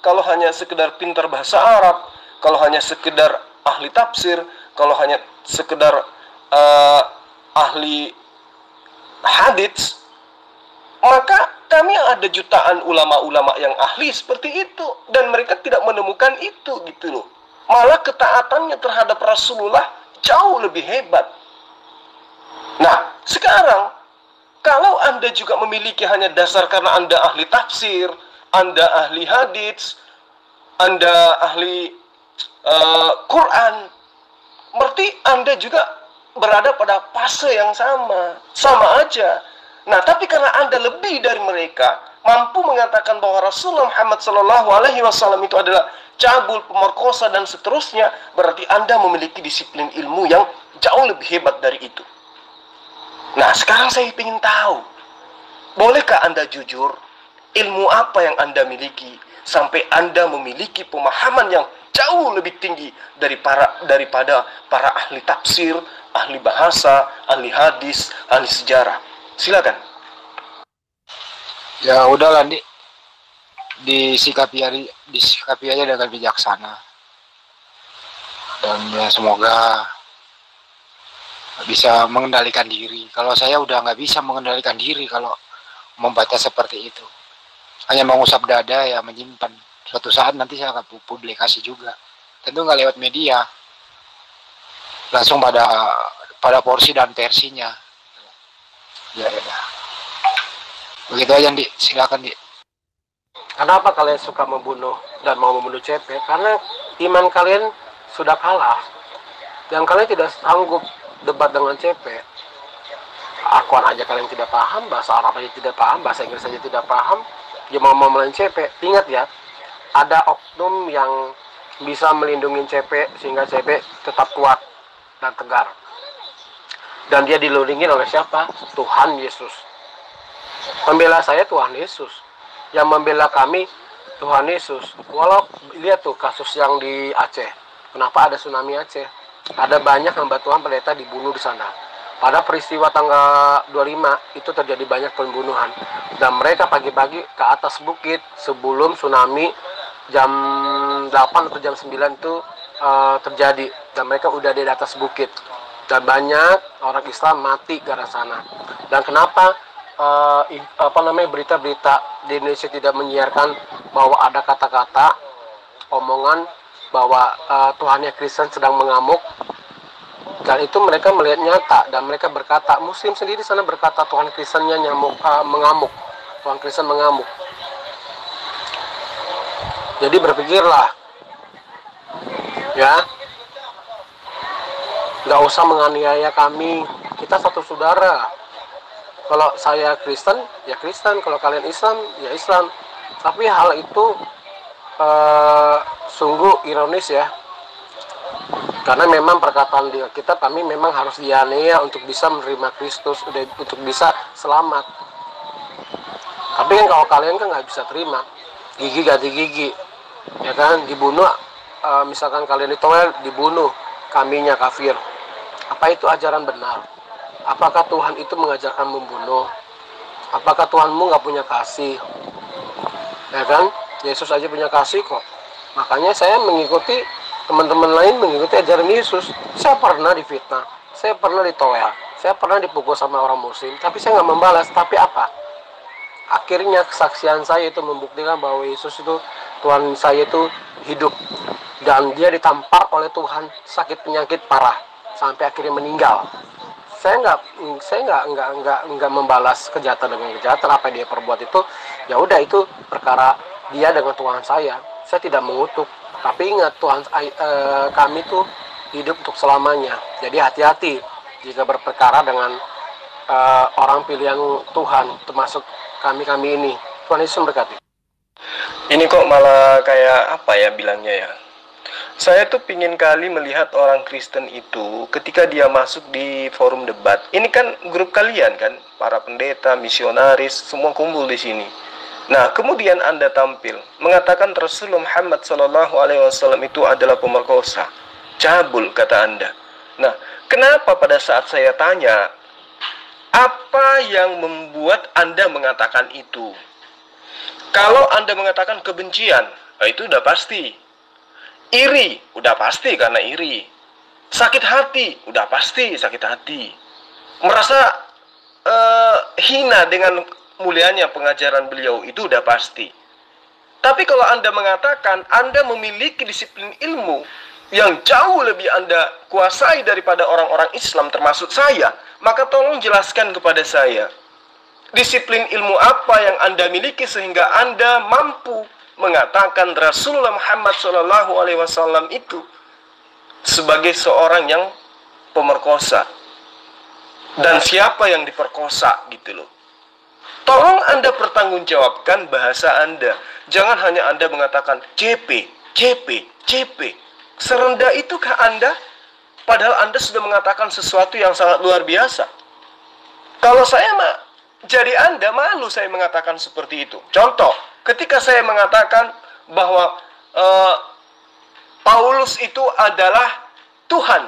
kalau hanya sekedar pintar bahasa Arab, kalau hanya sekedar ahli tafsir, kalau hanya sekedar ahli hadits, maka kami ada jutaan ulama-ulama yang ahli seperti itu, dan mereka tidak menemukan itu gitu loh. Malah ketaatannya terhadap Rasulullah jauh lebih hebat. Nah, sekarang kalau Anda juga memiliki hanya dasar karena Anda ahli tafsir, Anda ahli hadits, Anda ahli Quran, berarti Anda juga berada pada fase yang sama aja. Nah, tapi karena Anda lebih dari mereka, mampu mengatakan bahwa Rasulullah Muhammad SAW itu adalah cabul, pemerkosa, dan seterusnya, berarti Anda memiliki disiplin ilmu yang jauh lebih hebat dari itu. Nah, sekarang saya ingin tahu, bolehkah Anda jujur? Ilmu apa yang Anda miliki sampai Anda memiliki pemahaman yang jauh lebih tinggi daripada para ahli tafsir, ahli bahasa, ahli hadis, ahli sejarah? Silakan. Ya udahlah, disikapi aja dengan bijaksana. Dan ya semoga bisa mengendalikan diri. Kalau saya udah nggak bisa mengendalikan diri kalau membaca seperti itu. Hanya mengusap dada, ya menyimpan. Suatu saat nanti saya akan publikasi juga. Tentu nggak lewat media. Langsung pada porsi dan versinya. Ya. Begitu aja, Di. Silakan, Di. Kenapa kalian suka membunuh dan mau membunuh CP? Karena iman kalian sudah kalah. Dan kalian tidak sanggup debat dengan CP. Akuan aja kalian tidak paham, bahasa Arab aja tidak paham, bahasa Inggris aja tidak paham, dia mau melawan CP. Ingat ya, ada oknum yang bisa melindungi CP sehingga CP tetap kuat dan tegar. Dan dia dilindungi oleh siapa? Tuhan Yesus. Pembela saya Tuhan Yesus. Yang membela kami Tuhan Yesus. Walau lihat tuh kasus yang di Aceh. Kenapa ada tsunami Aceh? Ada banyak hamba Tuhan pendeta dibunuh di sana. Pada peristiwa tanggal 25 itu terjadi banyak pembunuhan. Dan mereka pagi-pagi ke atas bukit sebelum tsunami jam 8 atau jam 9 itu terjadi. Dan mereka udah di atas bukit. Dan banyak orang Islam mati ke arah sana. Dan kenapa berita-berita di Indonesia tidak menyiarkan bahwa ada kata-kata omongan bahwa Tuhannya Kristen sedang mengamuk? Dan itu mereka melihat nyata, dan mereka berkata, Muslim sendiri sana berkata Tuhan Kristennya mengamuk, Tuhan Kristen mengamuk. Jadi berpikirlah, ya, nggak usah menganiaya kami, kita satu saudara. Kalau saya Kristen, ya Kristen. Kalau kalian Islam, ya Islam. Tapi hal itu sungguh ironis ya. Karena memang perkataan di Alkitab, kami memang harus dianiaya untuk bisa menerima Kristus, untuk bisa selamat. Tapi kan kalau kalian kan nggak bisa terima, gigi ganti gigi, ya kan, dibunuh. Misalkan kalian ditowel, dibunuh, kaminya kafir. Apa itu ajaran benar? Apakah Tuhan itu mengajarkan membunuh? Apakah Tuhanmu nggak punya kasih? Ya kan? Yesus aja punya kasih kok. Makanya saya mengikuti teman-teman lain mengikuti ajaran Yesus. Saya pernah difitnah, saya pernah ditolak, saya pernah dipukul sama orang muslim, tapi saya nggak membalas. Tapi apa? Akhirnya kesaksian saya itu membuktikan bahwa Yesus itu, Tuhan saya itu hidup, dan dia ditampar oleh Tuhan sakit penyakit parah sampai akhirnya meninggal. Saya nggak membalas kejahatan dengan kejahatan. Apa yang dia perbuat itu, ya udah, itu perkara dia dengan Tuhan saya. Saya tidak mengutuk, tapi ingat Tuhan, kami tuh hidup untuk selamanya. Jadi hati-hati jika berperkara dengan orang pilihan Tuhan, termasuk kami ini. Tuhan Yesus memberkati. Ini kok malah kayak apa ya bilangnya ya? Saya tuh pingin kali melihat orang Kristen itu ketika dia masuk di forum debat. Ini kan grup kalian kan, para pendeta, misionaris, semua kumpul di sini. Nah, kemudian Anda tampil mengatakan Rasulullah Muhammad SAW itu adalah pemerkosa, cabul kata Anda. Nah, kenapa pada saat saya tanya, apa yang membuat Anda mengatakan itu? Kalau Anda mengatakan kebencian, itu udah pasti. Iri, udah pasti karena iri. Sakit hati, udah pasti sakit hati. Merasa hina dengan mulianya pengajaran beliau, itu udah pasti. Tapi kalau Anda mengatakan Anda memiliki disiplin ilmu yang jauh lebih Anda kuasai daripada orang-orang Islam termasuk saya, maka tolong jelaskan kepada saya, disiplin ilmu apa yang Anda miliki sehingga Anda mampu mengatakan Rasulullah Muhammad SAW itu sebagai seorang yang pemerkosa, dan siapa yang diperkosa gitu loh. Tolong Anda pertanggungjawabkan bahasa Anda. Jangan hanya Anda mengatakan CP. Serendah itukah Anda? Padahal Anda sudah mengatakan sesuatu yang sangat luar biasa. Kalau saya jadi Anda, malu saya mengatakan seperti itu. Contoh, ketika saya mengatakan bahwa Paulus itu adalah Tuhan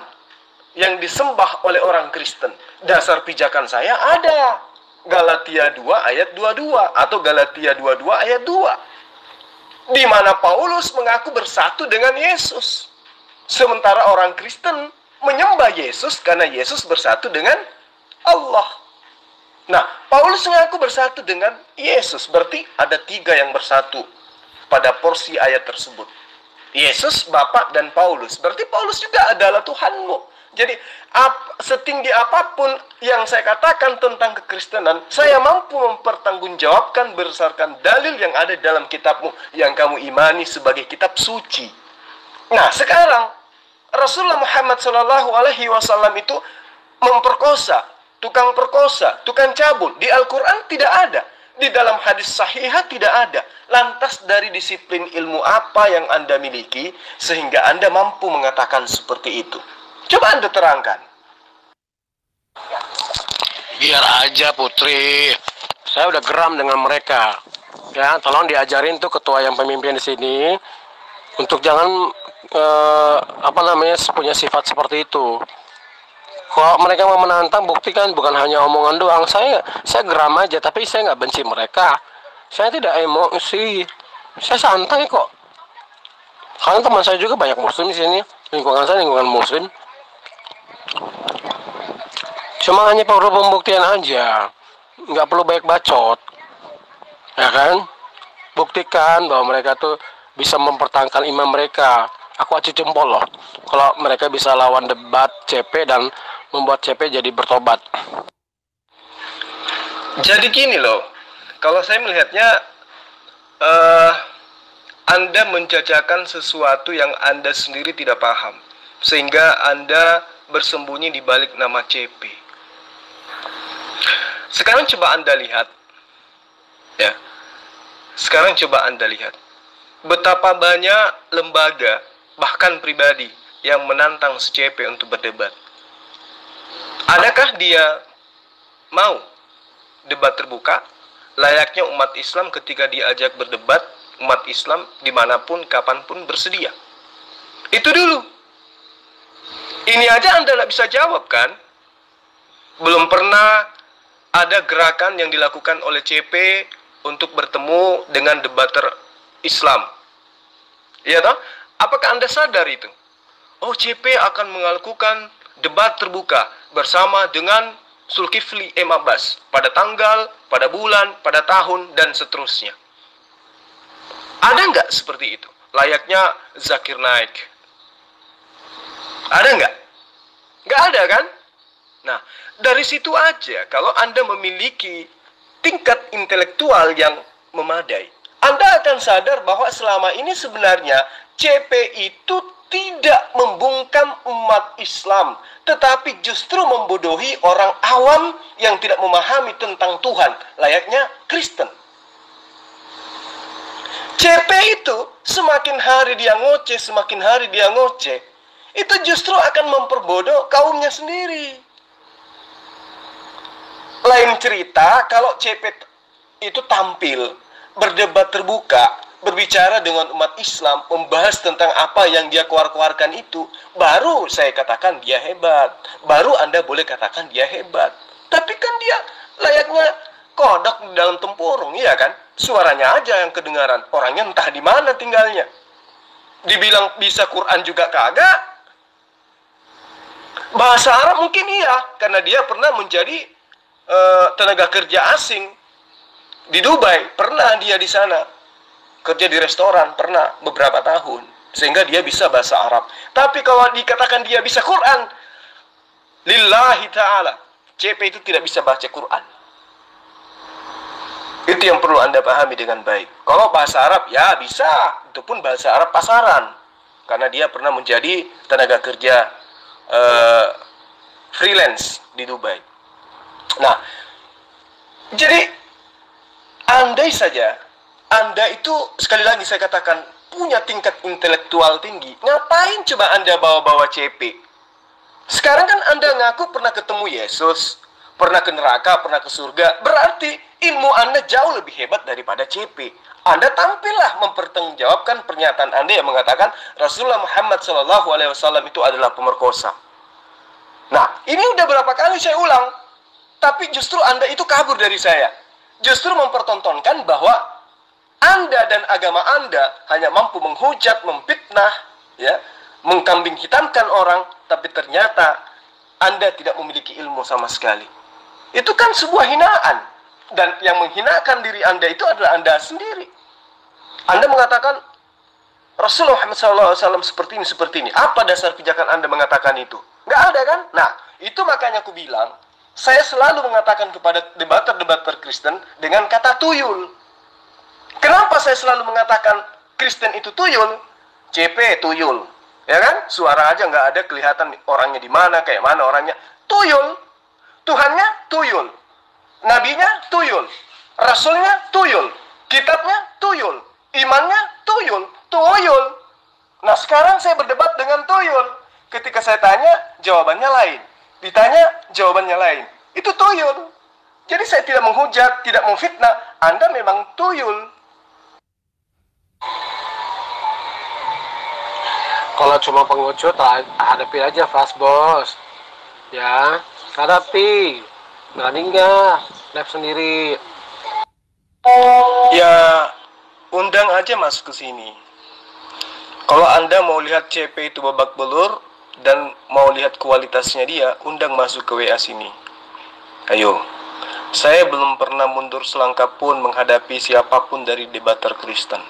yang disembah oleh orang Kristen, dasar pijakan saya ada Galatia 2 ayat 22 atau Galatia 22 ayat 2, di mana Paulus mengaku bersatu dengan Yesus, sementara orang Kristen menyembah Yesus karena Yesus bersatu dengan Allah. Nah, Paulus mengaku bersatu dengan Yesus, berarti ada 3 yang bersatu pada porsi ayat tersebut. Yesus, Bapa, dan Paulus. Berarti Paulus juga adalah Tuhanmu. Jadi, setinggi apapun yang saya katakan tentang kekristenan, saya mampu mempertanggungjawabkan berdasarkan dalil yang ada dalam kitabmu yang kamu imani sebagai kitab suci. Nah, sekarang Rasulullah Muhammad SAW itu memperkosa, tukang perkosa, tukang cabul. Di Al-Quran tidak ada. Di dalam hadis sahihah tidak ada. Lantas dari disiplin ilmu apa yang Anda miliki sehingga Anda mampu mengatakan seperti itu? Coba Anda terangkan. Biar aja Putri. Saya udah geram dengan mereka. Ya, tolong diajarin tuh ketua yang pemimpin di sini untuk jangan punya sifat seperti itu. Kalau mereka mau menantang, buktikan, bukan hanya omongan doang. Saya geram aja, tapi saya nggak benci mereka. Saya tidak emosi. Saya santai kok. Karena teman saya juga banyak muslim di sini. Lingkungan saya lingkungan muslim. Cuma hanya perlu pembuktian aja. Nggak perlu banyak bacot. Ya kan? Buktikan bahwa mereka tuh bisa mempertahankan iman mereka. Aku acung jempol loh kalau mereka bisa lawan debat CP dan membuat CP jadi bertobat. Jadi gini loh, kalau saya melihatnya Anda menjajakan sesuatu yang Anda sendiri tidak paham, sehingga Anda bersembunyi di balik nama CP. Sekarang coba Anda lihat, ya. Sekarang coba Anda lihat betapa banyak lembaga, bahkan pribadi, yang menantang si CP untuk berdebat. Adakah dia mau debat terbuka? Layaknya umat Islam ketika diajak berdebat, umat Islam dimanapun, kapanpun bersedia. Itu dulu. Ini aja Anda tidak bisa jawab kan? Belum pernah ada gerakan yang dilakukan oleh CP untuk bertemu dengan debater Islam. Iya toh? Apakah Anda sadar itu? CP akan melakukan debat terbuka bersama dengan Zulkifli M. Abbas pada tanggal, pada bulan, pada tahun, dan seterusnya. Ada nggak seperti itu? Layaknya Zakir Naik. Ada nggak? Nggak ada kan? Nah, dari situ aja, kalau Anda memiliki tingkat intelektual yang memadai, Anda akan sadar bahwa selama ini sebenarnya CP itu tidak membungkam umat Islam, tetapi justru membodohi orang awam yang tidak memahami tentang Tuhan, layaknya Kristen. CP itu semakin hari dia ngoceh, semakin hari dia ngoceh, itu justru akan memperbodoh kaumnya sendiri. Lain cerita kalau CP itu tampil, berdebat terbuka, berbicara dengan umat Islam, membahas tentang apa yang dia keluarkan itu, baru saya katakan dia hebat. Baru Anda boleh katakan dia hebat. Tapi kan dia layaknya kodok di dalam tempurung, iya kan? Suaranya aja yang kedengaran, orangnya entah di mana tinggalnya. Dibilang bisa Quran juga kagak. Bahasa Arab mungkin iya, karena dia pernah menjadi tenaga kerja asing di Dubai, pernah dia di sana kerja di restoran, pernah beberapa tahun, sehingga dia bisa bahasa Arab. Tapi kalau dikatakan dia bisa Quran, lillahi ta'ala, CP itu tidak bisa baca Quran. Itu yang perlu Anda pahami dengan baik. Kalau bahasa Arab, ya bisa, itu pun bahasa Arab pasaran, karena dia pernah menjadi tenaga kerja freelance di Dubai. Nah, jadi andai saja Anda itu, sekali lagi saya katakan, punya tingkat intelektual tinggi, ngapain coba Anda bawa-bawa CP? Sekarang kan Anda ngaku pernah ketemu Yesus, pernah ke neraka, pernah ke surga, berarti ilmu Anda jauh lebih hebat daripada CP. Anda tampillah mempertanggungjawabkan pernyataan Anda yang mengatakan Rasulullah Muhammad SAW itu adalah pemerkosa. Nah, ini udah berapa kali saya ulang, tapi justru Anda itu kabur dari saya. Justru mempertontonkan bahwa Anda dan agama Anda hanya mampu menghujat, memfitnah, ya, mengkambing hitamkan orang, tapi ternyata Anda tidak memiliki ilmu sama sekali. Itu kan sebuah hinaan, dan yang menghinakan diri Anda itu adalah Anda sendiri. Anda mengatakan Rasulullah SAW seperti ini. Apa dasar pijakan Anda mengatakan itu? Nggak ada kan? Nah, itu makanya aku bilang, saya selalu mengatakan kepada debater-debater Kristen dengan kata tuyul. Kenapa saya selalu mengatakan Kristen itu tuyul? CP tuyul, ya kan? Suara aja nggak ada, kelihatan orangnya di mana, kayak mana orangnya. Tuyul. Tuhannya tuyul. Nabinya tuyul. Rasulnya tuyul. Kitabnya tuyul. Imannya tuyul. Tuyul. Nah, sekarang saya berdebat dengan tuyul. Ketika saya tanya, jawabannya lain. Ditanya, jawabannya lain. Itu tuyul. Jadi saya tidak menghujat, tidak memfitnah. Anda memang tuyul. Kalau cuma pengecut, hadapi aja fast bos. Ya, hadapi. Berani nggak? Live sendiri. Ya, undang aja masuk ke sini. Kalau Anda mau lihat CP itu babak belur dan mau lihat kualitasnya dia, undang masuk ke WA sini. Ayo. Saya belum pernah mundur selangkah pun menghadapi siapapun dari debater Kristen.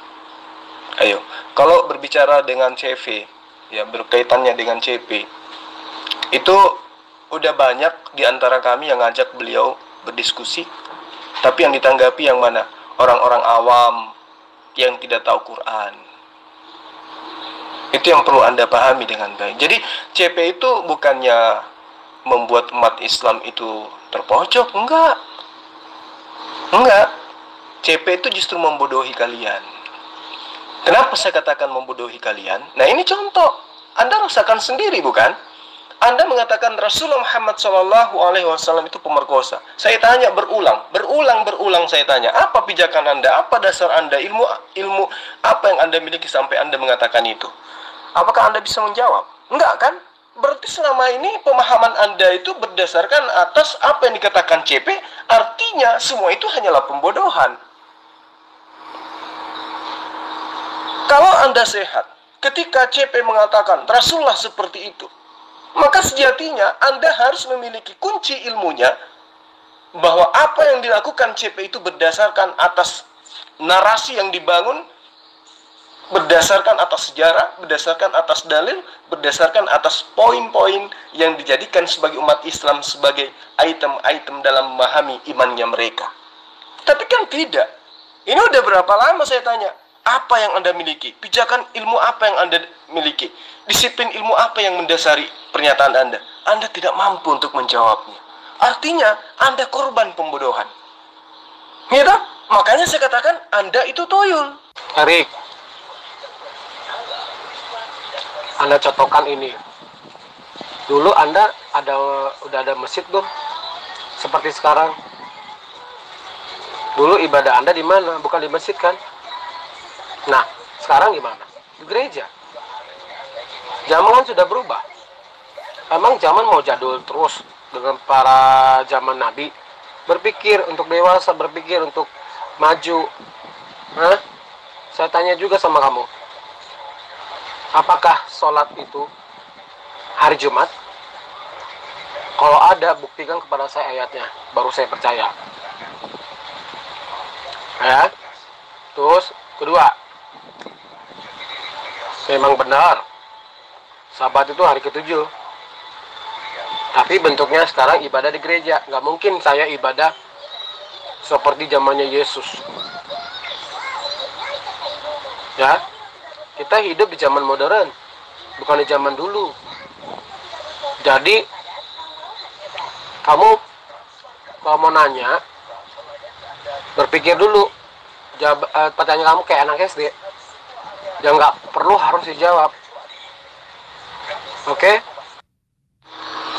Ayo. Kalau berbicara dengan CV, ya berkaitannya dengan CP, itu udah banyak di antara kami yang ngajak beliau berdiskusi, tapi yang ditanggapi yang mana? Orang-orang awam yang tidak tahu Quran. Itu yang perlu Anda pahami dengan baik. Jadi CP itu bukannya membuat umat Islam itu terpojok, enggak. CP itu justru membodohi kalian. Kenapa saya katakan membodohi kalian? Nah, ini contoh. Anda rasakan sendiri, bukan? Anda mengatakan Rasulullah Muhammad SAW itu pemerkosa. Saya tanya berulang saya tanya, apa pijakan Anda, apa dasar Anda, ilmu apa yang Anda miliki sampai Anda mengatakan itu? Apakah Anda bisa menjawab? Enggak kan? Berarti selama ini pemahaman Anda itu berdasarkan atas apa yang dikatakan CP, artinya semua itu hanyalah pembodohan. Kalau Anda sehat, Ketika CP mengatakan Rasulullah seperti itu, maka sejatinya Anda harus memiliki kunci ilmunya bahwa apa yang dilakukan CP itu berdasarkan atas narasi yang dibangun, berdasarkan atas sejarah, berdasarkan atas dalil, berdasarkan atas poin-poin yang dijadikan sebagai umat Islam sebagai item-item dalam memahami imannya mereka. Tapi kan tidak. Ini udah berapa lama saya tanya, apa yang Anda miliki? Pijakan ilmu apa yang Anda miliki? Disiplin ilmu apa yang mendasari pernyataan Anda? Anda tidak mampu untuk menjawabnya. Artinya, Anda korban pembodohan. Gitu? Makanya saya katakan, Anda itu tuyul. Erik, Anda contohkan ini. Dulu Anda udah ada masjid belum? Seperti sekarang. Dulu ibadah Anda di mana? Bukan di masjid kan? Nah, sekarang gimana? Di gereja. Zaman kan sudah berubah. Emang zaman mau jadul terus dengan para zaman Nabi? Berpikir untuk dewasa, berpikir untuk maju. Hah? Saya tanya juga sama kamu. Apakah sholat itu hari Jumat? Kalau ada, buktikan kepada saya ayatnya, baru saya percaya. Ya. Terus kedua, memang benar Sabat itu hari ke-7, tapi bentuknya sekarang ibadah di gereja. Nggak mungkin saya ibadah seperti zamannya Yesus. Ya, kita hidup di zaman modern, bukan di zaman dulu. Jadi kamu kalau mau nanya, berpikir dulu. Pertanyaan kamu kayak anak SD, yang nggak perlu harus dijawab. Oke?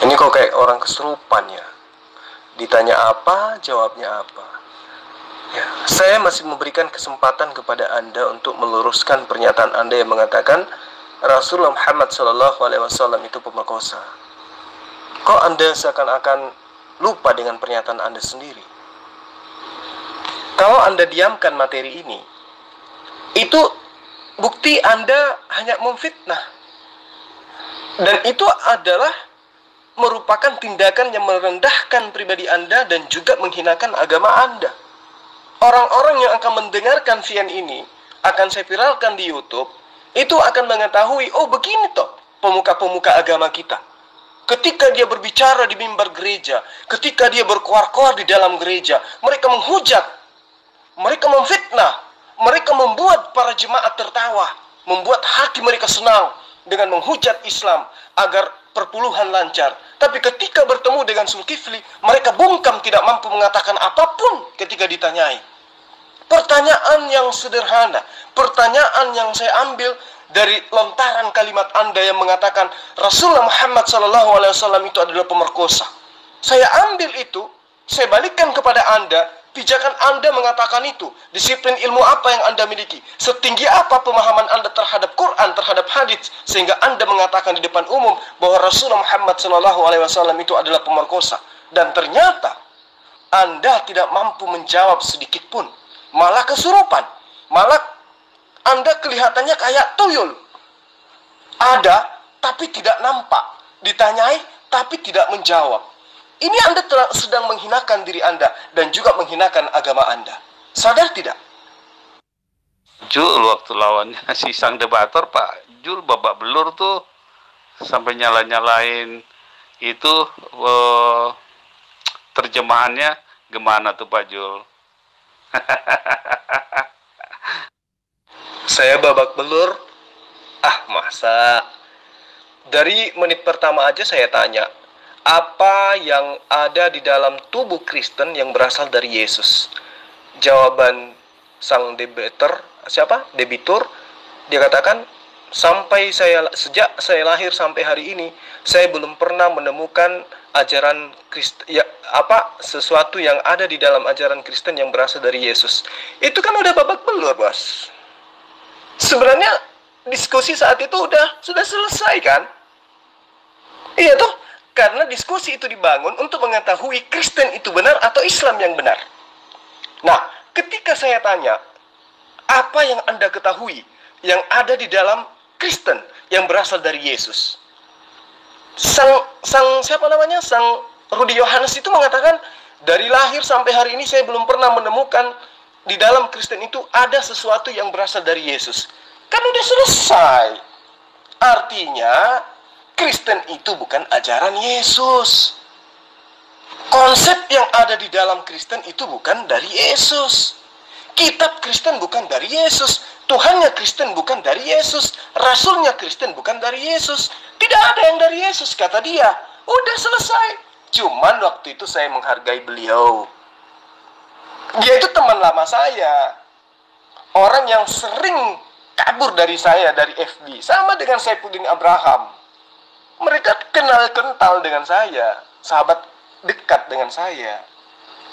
Ini kok kayak orang kesurupan ya. Ditanya apa, jawabnya apa. Ya, saya masih memberikan kesempatan kepada Anda untuk meluruskan pernyataan Anda yang mengatakan Rasulullah Muhammad SAW itu pemerkosa. Kok Anda seakan-akan lupa dengan pernyataan Anda sendiri? Kalau Anda diamkan materi ini, itu bukti Anda hanya memfitnah. Dan itu adalah merupakan tindakan yang merendahkan pribadi Anda dan juga menghinakan agama Anda. Orang-orang yang akan mendengarkan VN ini, akan saya viralkan di YouTube, itu akan mengetahui, oh begini toh pemuka-pemuka agama kita. Ketika dia berbicara di mimbar gereja, ketika dia berkoar-koar di dalam gereja, mereka menghujat, mereka memfitnah, mereka membuat para jemaat tertawa, membuat hati mereka senang dengan menghujat Islam agar perpuluhan lancar. Tapi ketika bertemu dengan Zulkifli, mereka bungkam, tidak mampu mengatakan apapun ketika ditanyai. Pertanyaan yang sederhana, pertanyaan yang saya ambil dari lontaran kalimat Anda yang mengatakan Rasulullah Muhammad SAW itu adalah pemerkosa. Saya ambil itu, saya balikkan kepada Anda. Pijakan Anda mengatakan itu, disiplin ilmu apa yang Anda miliki, setinggi apa pemahaman Anda terhadap Quran, terhadap hadits, sehingga Anda mengatakan di depan umum bahwa Rasulullah Muhammad SAW itu adalah pemerkosa. Dan ternyata Anda tidak mampu menjawab sedikit pun, malah kesurupan, malah Anda kelihatannya kayak tuyul. Ada, tapi tidak nampak, ditanyai, tapi tidak menjawab. Ini Anda sedang menghinakan diri Anda dan juga menghinakan agama Anda. Sadar tidak? Jul waktu lawannya si sang debator Pak Jul babak belur tuh sampai nyala-nyalain itu terjemahannya gimana tuh Pak Jul? Saya babak belur? Ah masa? Dari menit pertama aja saya tanya, apa yang ada di dalam tubuh Kristen yang berasal dari Yesus? Jawaban sang debitur, dia katakan, sejak saya lahir sampai hari ini, saya belum pernah menemukan ajaran sesuatu yang ada di dalam ajaran Kristen yang berasal dari Yesus. Itu kan udah babak belur, Bos. Sebenarnya diskusi saat itu sudah selesai kan? Iya toh? Karena diskusi itu dibangun untuk mengetahui Kristen itu benar atau Islam yang benar. Nah, ketika saya tanya, apa yang Anda ketahui yang ada di dalam Kristen yang berasal dari Yesus. Sang Rudi Yohanes itu mengatakan, dari lahir sampai hari ini saya belum pernah menemukan di dalam Kristen itu ada sesuatu yang berasal dari Yesus. Kan udah selesai. Artinya Kristen itu bukan ajaran Yesus. Konsep yang ada di dalam Kristen itu bukan dari Yesus. Kitab Kristen bukan dari Yesus. Tuhannya Kristen bukan dari Yesus. Rasulnya Kristen bukan dari Yesus. Tidak ada yang dari Yesus, kata dia. Udah selesai. Cuman waktu itu saya menghargai beliau. Dia itu teman lama saya. Orang yang sering kabur dari saya, dari FB. Sama dengan Saifuddin Abraham. Mereka kental dengan saya. Sahabat dekat dengan saya.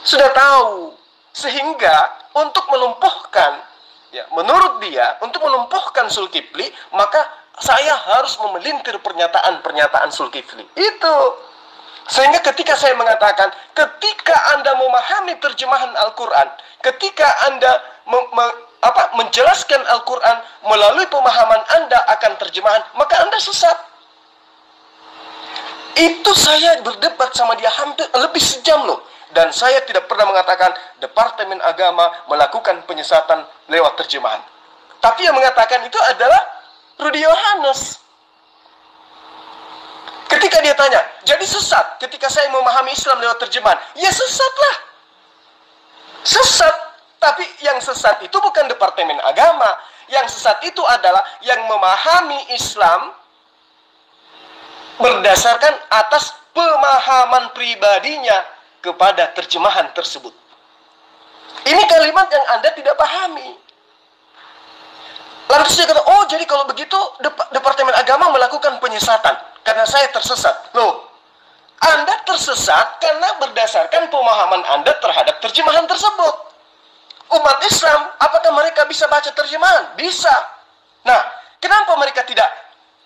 Sudah tahu. Sehingga untuk melumpuhkan, ya, menurut dia, untuk melumpuhkan Zulkifli, maka saya harus memelintir pernyataan-pernyataan Zulkifli. Itu. Sehingga ketika saya mengatakan, ketika Anda memahami terjemahan Al-Quran, ketika Anda menjelaskan Al-Quran melalui pemahaman Anda akan terjemahan, maka Anda sesat. Itu saya berdebat sama dia hampir lebih sejam loh. Dan saya tidak pernah mengatakan Departemen Agama melakukan penyesatan lewat terjemahan. Tapi yang mengatakan itu adalah Rudi Yohanes. Ketika dia tanya, jadi sesat ketika saya memahami Islam lewat terjemahan? Ya sesatlah. Sesat. Tapi yang sesat itu bukan Departemen Agama. Yang sesat itu adalah yang memahami Islam berdasarkan atas pemahaman pribadinya kepada terjemahan tersebut. Ini kalimat yang Anda tidak pahami. Lantas dia kata, oh jadi kalau begitu Departemen Agama melakukan penyesatan karena saya tersesat. Loh, Anda tersesat karena berdasarkan pemahaman Anda terhadap terjemahan tersebut. Umat Islam, apakah mereka bisa baca terjemahan? Bisa. Nah, kenapa mereka tidak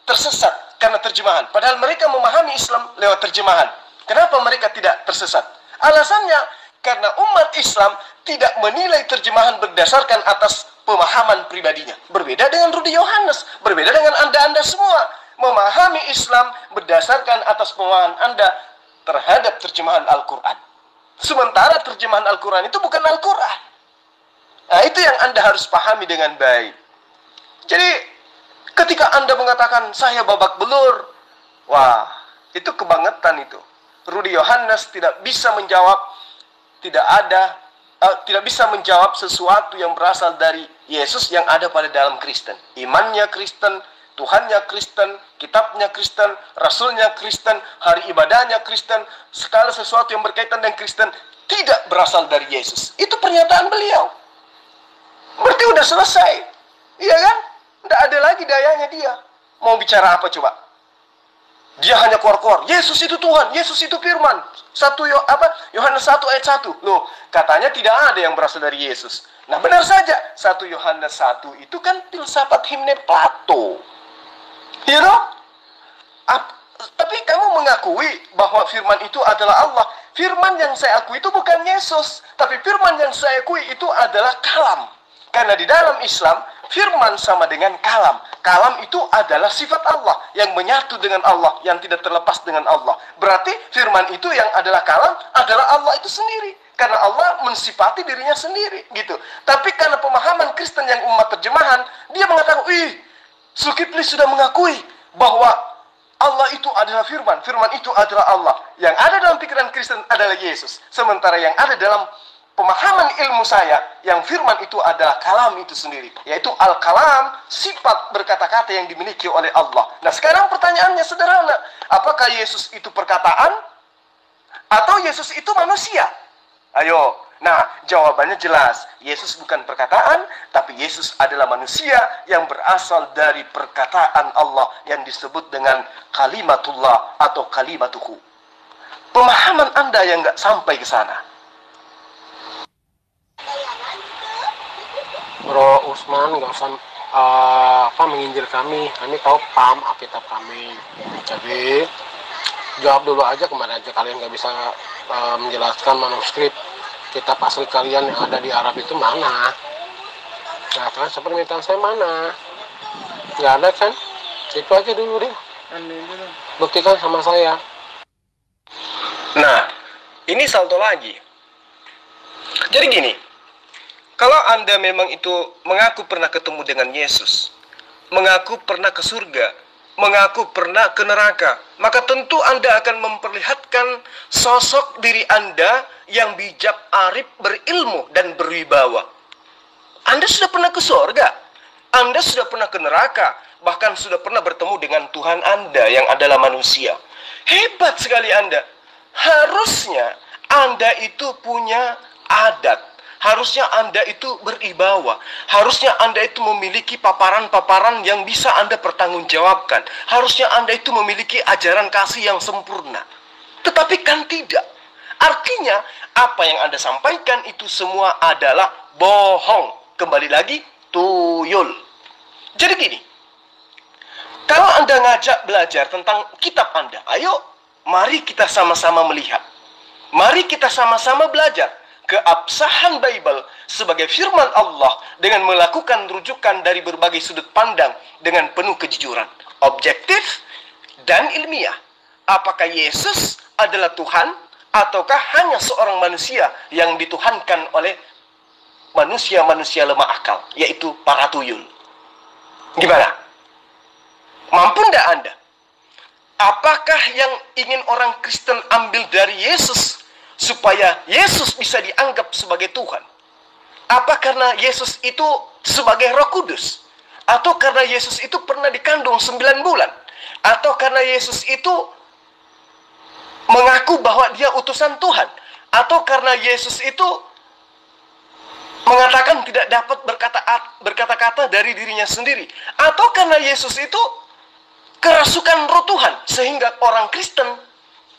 tersesat karena terjemahan? Padahal mereka memahami Islam lewat terjemahan. Kenapa mereka tidak tersesat? Alasannya, karena umat Islam tidak menilai terjemahan berdasarkan atas pemahaman pribadinya. Berbeda dengan Rudi Yohanes, berbeda dengan Anda semua. Memahami Islam berdasarkan atas pemahaman Anda terhadap terjemahan Al-Quran. Sementara terjemahan Al-Quran itu bukan Al-Quran. Nah, itu yang Anda harus pahami dengan baik. Jadi, ketika Anda mengatakan, saya babak belur, wah, itu kebangetan itu. Rudi Yohanes tidak bisa menjawab, tidak bisa menjawab sesuatu yang berasal dari Yesus yang ada pada dalam Kristen. Imannya Kristen, Tuhannya Kristen, kitabnya Kristen, Rasulnya Kristen, hari ibadahnya Kristen, segala sesuatu yang berkaitan dengan Kristen tidak berasal dari Yesus. Itu pernyataan beliau. Berarti udah selesai, iya kan? Tidak ada lagi dayanya dia. Mau bicara apa coba? Dia hanya keluar-keluar, Yesus itu Tuhan, Yesus itu firman. Yohanes 1 ayat 1. Loh, katanya tidak ada yang berasal dari Yesus. Nah, benar saja, 1 Yohanes 1 itu kan filsafat himne Plato. You know? Tapi kamu mengakui bahwa firman itu adalah Allah. Firman yang saya akui itu bukan Yesus, tapi firman yang saya akui itu adalah kalam. Karena di dalam Islam, firman sama dengan kalam. Kalam itu adalah sifat Allah yang menyatu dengan Allah, yang tidak terlepas dengan Allah. Berarti firman itu yang adalah kalam adalah Allah itu sendiri. Karena Allah mensifati dirinya sendiri, gitu. Tapi karena pemahaman Kristen yang umat terjemahan, dia mengatakan, Zulkifli sudah mengakui bahwa Allah itu adalah firman, firman itu adalah Allah. Yang ada dalam pikiran Kristen adalah Yesus. Sementara yang ada dalam pemahaman ilmu saya, yang firman itu adalah kalam itu sendiri, yaitu al-kalam, sifat berkata-kata yang dimiliki oleh Allah. Nah, sekarang pertanyaannya sederhana, apakah Yesus itu perkataan atau Yesus itu manusia? Ayo, nah jawabannya jelas, Yesus bukan perkataan, tapi Yesus adalah manusia yang berasal dari perkataan Allah yang disebut dengan kalimatullah atau kalimatuhu. Pemahaman Anda yang nggak sampai ke sana. Bro Usman nggak usah menginjil kami tahu paham Alkitab kami. Jadi jawab dulu aja kemana aja kalian nggak bisa menjelaskan manuskrip kitab asli kalian yang ada di Arab itu mana? Nah kan seperti saya mana? Nggak ada kan? Itu aja dulu deh. Buktikan sama saya. Nah, ini salto lagi. Jadi gini, kalau Anda memang itu mengaku pernah ketemu dengan Yesus, mengaku pernah ke surga, mengaku pernah ke neraka, maka tentu Anda akan memperlihatkan sosok diri Anda yang bijak, arif, berilmu, dan berwibawa. Anda sudah pernah ke surga, Anda sudah pernah ke neraka, bahkan sudah pernah bertemu dengan Tuhan Anda yang adalah manusia. Hebat sekali Anda. Harusnya Anda itu punya adat. Harusnya Anda itu beribawa. Harusnya Anda itu memiliki paparan-paparan yang bisa Anda pertanggungjawabkan. Harusnya Anda itu memiliki ajaran kasih yang sempurna. Tetapi kan tidak. Artinya, apa yang Anda sampaikan itu semua adalah bohong. Kembali lagi, tuyul. Jadi gini, kalau Anda ngajak belajar tentang kitab Anda, ayo, mari kita sama-sama melihat. Mari kita sama-sama belajar keabsahan Bible sebagai firman Allah dengan melakukan rujukan dari berbagai sudut pandang dengan penuh kejujuran, objektif dan ilmiah. Apakah Yesus adalah Tuhan ataukah hanya seorang manusia yang dituhankan oleh manusia-manusia lemah akal, yaitu para tuyul? Gimana? Mampu enggak Anda? Apakah yang ingin orang Kristen ambil dari Yesus supaya Yesus bisa dianggap sebagai Tuhan? Apa karena Yesus itu sebagai Roh Kudus? Atau karena Yesus itu pernah dikandung 9 bulan? Atau karena Yesus itu mengaku bahwa dia utusan Tuhan? Atau karena Yesus itu mengatakan tidak dapat berkata-kata dari dirinya sendiri? Atau karena Yesus itu kerasukan Roh Tuhan sehingga orang Kristen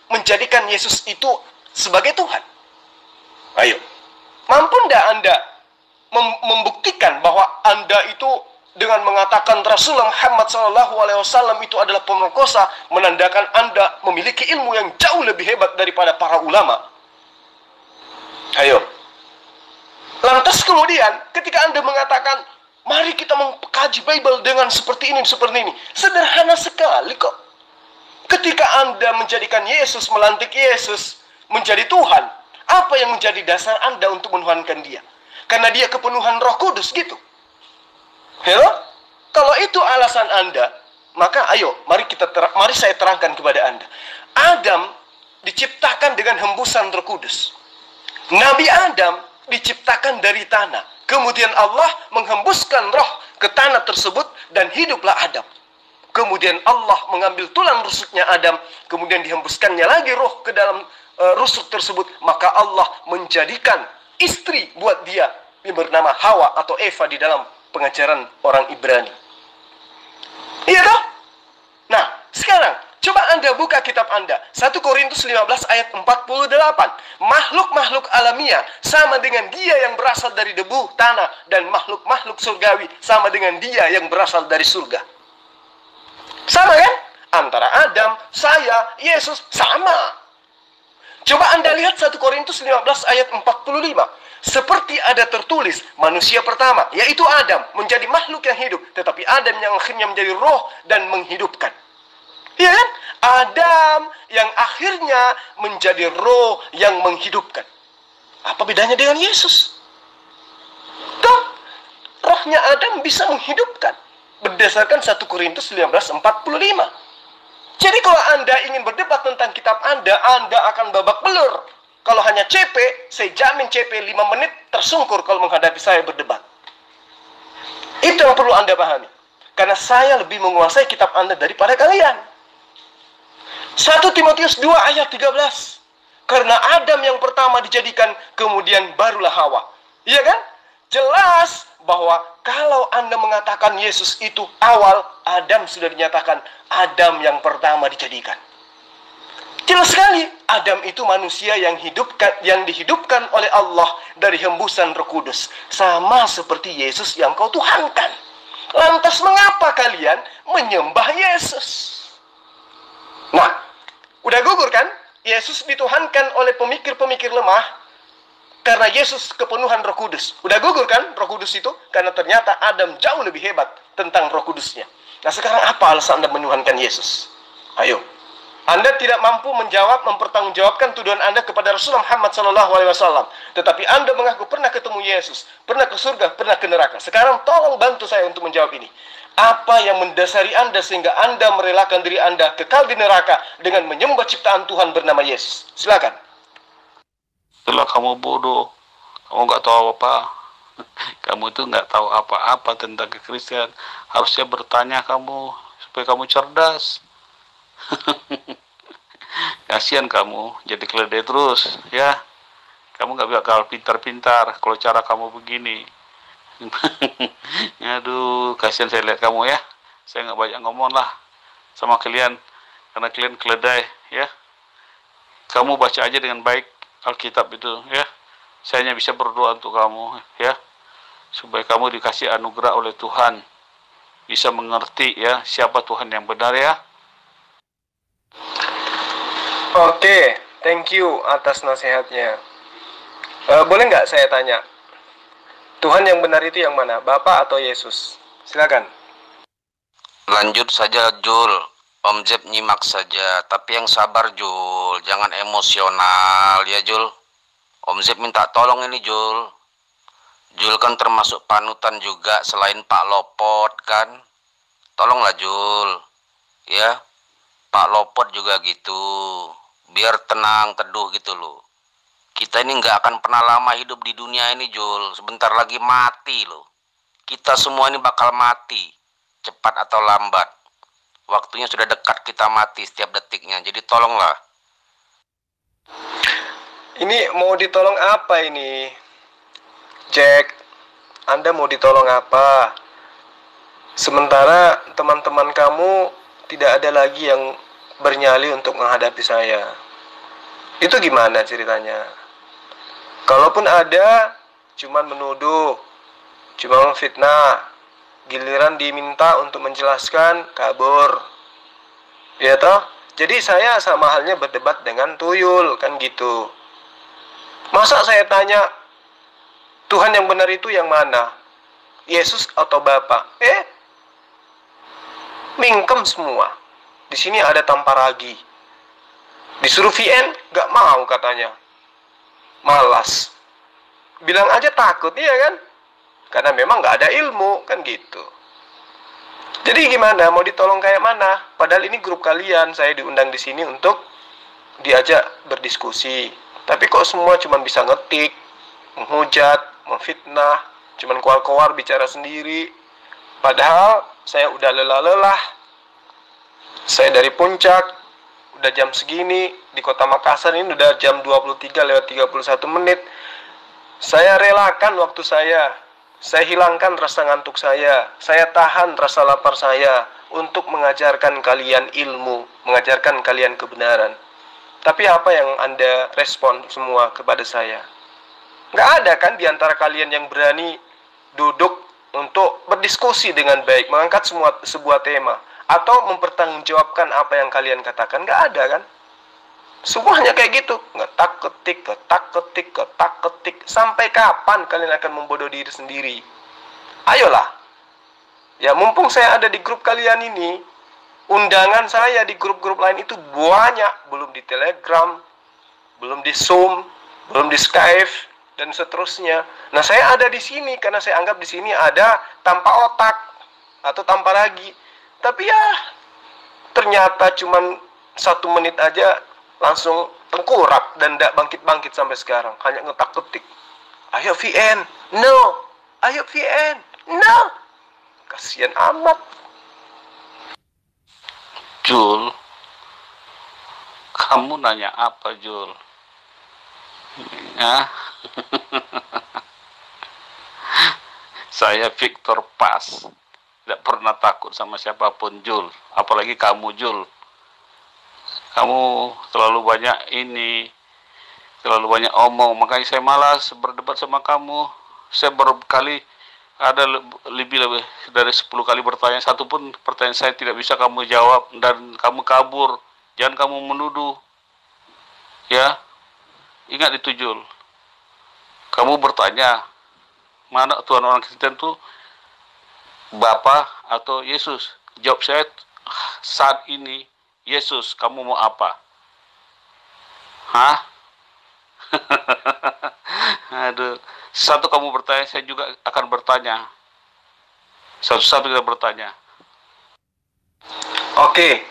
menjadikan Yesus itu sebagai Tuhan? Ayo, mampu enggak Anda membuktikan bahwa Anda itu dengan mengatakan Rasulullah Muhammad SAW itu adalah pemerkosa, menandakan Anda memiliki ilmu yang jauh lebih hebat daripada para ulama? Ayo. Lantas kemudian ketika Anda mengatakan mari kita mengkaji Bible dengan seperti ini, sederhana sekali kok. Ketika Anda menjadikan Yesus, melantik Yesus menjadi Tuhan, apa yang menjadi dasar Anda untuk menuhankan dia? Karena dia kepenuhan Roh Kudus gitu. Ya? Kalau itu alasan Anda, maka ayo, mari saya terangkan kepada Anda. Adam diciptakan dengan hembusan Roh Kudus. Nabi Adam diciptakan dari tanah. Kemudian Allah menghembuskan roh ke tanah tersebut dan hiduplah Adam. Kemudian Allah mengambil tulang rusuknya Adam, kemudian dihembuskannya lagi roh ke dalam rusuk tersebut, maka Allah menjadikan istri buat dia yang bernama Hawa atau Eva di dalam pengajaran orang Ibrani. Iya toh? Nah, sekarang coba Anda buka kitab Anda, 1 Korintus 15 ayat 48. Makhluk-makhluk alamiah sama dengan dia yang berasal dari debu, tanah, dan makhluk-makhluk surgawi sama dengan dia yang berasal dari surga. Sama kan? Antara Adam, saya, Yesus, sama. Coba Anda lihat 1 Korintus 15 ayat 45. Seperti ada tertulis, manusia pertama, yaitu Adam, menjadi makhluk yang hidup, tetapi Adam yang akhirnya menjadi roh dan menghidupkan. Iya kan? Adam yang akhirnya menjadi roh yang menghidupkan. Apa bedanya dengan Yesus? Tuh, rohnya Adam bisa menghidupkan. Berdasarkan 1 Korintus 15:45. Jadi kalau Anda ingin berdebat tentang kitab Anda akan babak belur. Kalau hanya CP, saya jamin CP 5 menit tersungkur kalau menghadapi saya berdebat. Itu yang perlu Anda pahami. Karena saya lebih menguasai kitab Anda daripada kalian. 1 Timotius 2 ayat 13. Karena Adam yang pertama dijadikan, kemudian barulah Hawa. Iya kan? Jelas bahwa kalau Anda mengatakan Yesus itu awal, Adam sudah dinyatakan Adam yang pertama dijadikan. Jelas sekali, Adam itu manusia yang dihidupkan oleh Allah dari hembusan Roh Kudus. Sama seperti Yesus yang kau tuhankan. Lantas mengapa kalian menyembah Yesus? Nah, udah gugur kan? Yesus dituhankan oleh pemikir-pemikir lemah karena Yesus kepenuhan Roh Kudus. Udah gugur kan Roh Kudus itu? Karena ternyata Adam jauh lebih hebat tentang Roh Kudusnya. Nah sekarang apa alasan Anda menuhankan Yesus? Ayo. Anda tidak mampu menjawab, mempertanggungjawabkan tuduhan Anda kepada Rasulullah Muhammad SAW. Tetapi Anda mengaku pernah ketemu Yesus, pernah ke surga, pernah ke neraka. Sekarang tolong bantu saya untuk menjawab ini. Apa yang mendasari Anda sehingga Anda merelakan diri Anda kekal di neraka dengan menyembah ciptaan Tuhan bernama Yesus? Silakan. Itulah kamu bodoh. Kamu nggak tahu apa. Kamu itu nggak tahu apa-apa tentang kekristenan. Harusnya bertanya kamu supaya kamu cerdas. Kasihan kamu jadi keledai terus ya. Kamu nggak bakal pintar-pintar kalau cara kamu begini. Aduh, kasihan saya lihat kamu ya. Saya nggak banyak ngomong lah sama kalian karena kalian keledai ya. Kamu baca aja dengan baik Alkitab itu ya. Saya hanya bisa berdoa untuk kamu ya, supaya kamu dikasih anugerah oleh Tuhan, bisa mengerti ya siapa Tuhan yang benar ya. Oke, thank you atas nasihatnya. Boleh nggak saya tanya, Tuhan yang benar itu yang mana, Bapak atau Yesus? Silakan. Lanjut saja Jul, Om Zeb nyimak saja, tapi yang sabar Jul, jangan emosional ya Jul. Om Zeb minta tolong ini Jul. Jul kan termasuk panutan juga selain Pak Lopot kan. Tolonglah Jul, ya. Pak Lopot juga gitu. Biar tenang, teduh gitu loh. Kita ini nggak akan pernah lama hidup di dunia ini Jul. Sebentar lagi mati loh. Kita semua ini bakal mati, cepat atau lambat. Waktunya sudah dekat kita mati setiap detiknya. Jadi tolonglah. Ini mau ditolong apa ini? Jack, Anda mau ditolong apa? Sementara teman-teman kamu tidak ada lagi yang bernyali untuk menghadapi saya. Itu gimana ceritanya? Kalaupun ada, cuman menuduh, cuma memfitnah. Giliran diminta untuk menjelaskan, kabur. Ya toh? Jadi saya sama halnya berdebat dengan tuyul, kan gitu. Masa saya tanya, Tuhan yang benar itu yang mana? Yesus atau Bapa? Mingkem semua. Di sini ada tanpa ragi. Disuruh VN, gak mau katanya. Malas. Bilang aja takut, iya kan? Karena memang gak ada ilmu, kan gitu. Jadi gimana? Mau ditolong kayak mana? Padahal ini grup kalian, saya diundang di sini untuk diajak berdiskusi. Tapi kok semua cuma bisa ngetik, menghujat, memfitnah, cuma keluar-keluar bicara sendiri. Padahal saya udah lelah-lelah. Saya dari puncak, udah jam segini, di kota Makassar ini udah jam 23:31 menit. Saya relakan waktu saya hilangkan rasa ngantuk saya tahan rasa lapar saya untuk mengajarkan kalian ilmu, mengajarkan kalian kebenaran. Tapi apa yang Anda respon semua kepada saya? Nggak ada kan di antara kalian yang berani duduk untuk berdiskusi dengan baik, mengangkat sebuah tema, atau mempertanggungjawabkan apa yang kalian katakan. Nggak ada kan? Semuanya kayak gitu, ngetak-ketik. Sampai kapan kalian akan membodoh diri sendiri? Ayolah. Ya mumpung saya ada di grup kalian ini, undangan saya di grup-grup lain itu banyak. Belum di Telegram, belum di Zoom, belum di Skype, dan seterusnya. Nah saya ada di sini karena saya anggap di sini ada tanpa otak atau tanpa ragi. Tapi ya ternyata cuman 1 menit aja langsung tengkurap dan tidak bangkit-bangkit sampai sekarang. Hanya ngetak-ketik. Ayo VN, no. Ayo VN, no. Kasian amat. Jul, kamu nanya apa Jul? Ya? Saya Victor Pas, tidak pernah takut sama siapapun Jul, apalagi kamu Jul. Kamu terlalu banyak terlalu banyak omong, makanya saya malas berdebat sama kamu. Saya berkali ada lebih dari 10 kali bertanya, satu pun pertanyaan saya tidak bisa kamu jawab dan kamu kabur. Jangan kamu menuduh, ya. Ingat itu Jul. Kamu bertanya, mana Tuhan orang Kristen itu Bapa atau Yesus? Jawab saya saat ini, Yesus, kamu mau apa? Hah? Aduh, satu kamu bertanya, saya juga akan bertanya. Satu-satu kita bertanya. Oke,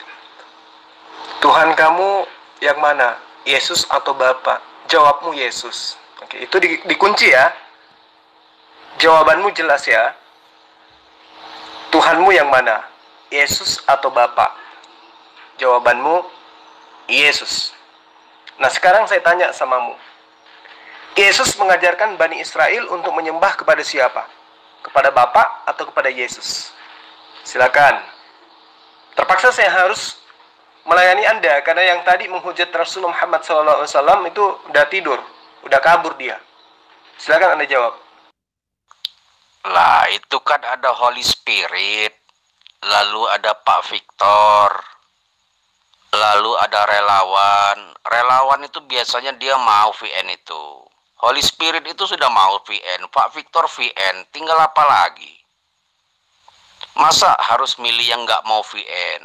Tuhan kamu yang mana? Yesus atau Bapa? Jawabmu Yesus. Oke, itu dikunci ya. Jawabanmu jelas ya. Tuhanmu yang mana? Yesus atau Bapa? Jawabanmu Yesus. Nah, sekarang saya tanya samamu. Yesus mengajarkan Bani Israel untuk menyembah kepada siapa? Kepada Bapa atau kepada Yesus? Silakan. Terpaksa saya harus melayani Anda karena yang tadi menghujat Rasulullah Muhammad SAW itu udah tidur, udah kabur dia. Silakan Anda jawab. Lah, itu kan ada Holy Spirit, lalu ada Pak Victor, lalu ada relawan. Relawan itu biasanya dia mau VN itu. Holy Spirit itu sudah mau VN, Pak Victor VN, tinggal apa lagi? Masa harus milih yang nggak mau VN?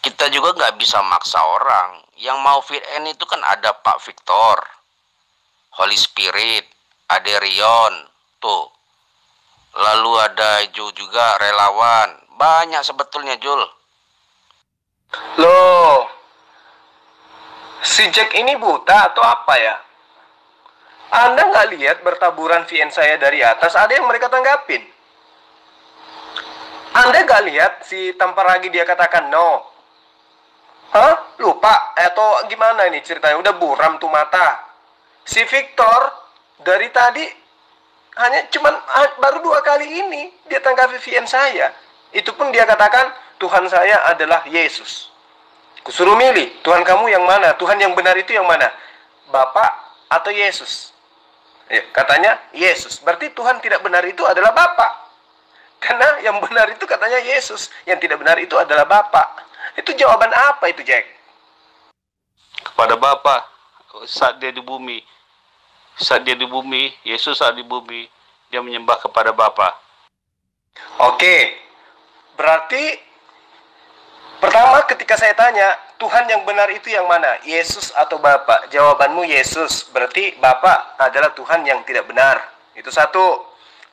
Kita juga nggak bisa maksa orang. Yang mau VN itu kan ada Pak Victor, Holy Spirit, ada Rion, tuh. Lalu ada juga relawan. Banyak sebetulnya, Jul. Loh, si Jack ini buta atau apa ya? Anda nggak lihat bertaburan VN saya dari atas, ada yang mereka tanggapin. Anda nggak lihat si tampar lagi dia katakan no. Hah? Lupa? Atau gimana ini ceritanya? Udah buram tuh mata. Si Victor dari tadi hanya cuman baru 2 kali ini dia tanggapi VN saya. Itu pun dia katakan Tuhan saya adalah Yesus. Kusuruh milih, Tuhan kamu yang mana? Tuhan yang benar itu yang mana? Bapak atau Yesus? Ya, katanya Yesus. Berarti Tuhan tidak benar itu adalah Bapak. Karena yang benar itu katanya Yesus, yang tidak benar itu adalah Bapak. Itu jawaban apa itu, Jack? Kepada Bapa saat dia di bumi. Saat dia di bumi, Yesus saat di bumi, dia menyembah kepada Bapa. Oke. Berarti pertama ketika saya tanya, Tuhan yang benar itu yang mana? Yesus atau Bapa? Jawabanmu Yesus. Berarti Bapa adalah Tuhan yang tidak benar. Itu satu.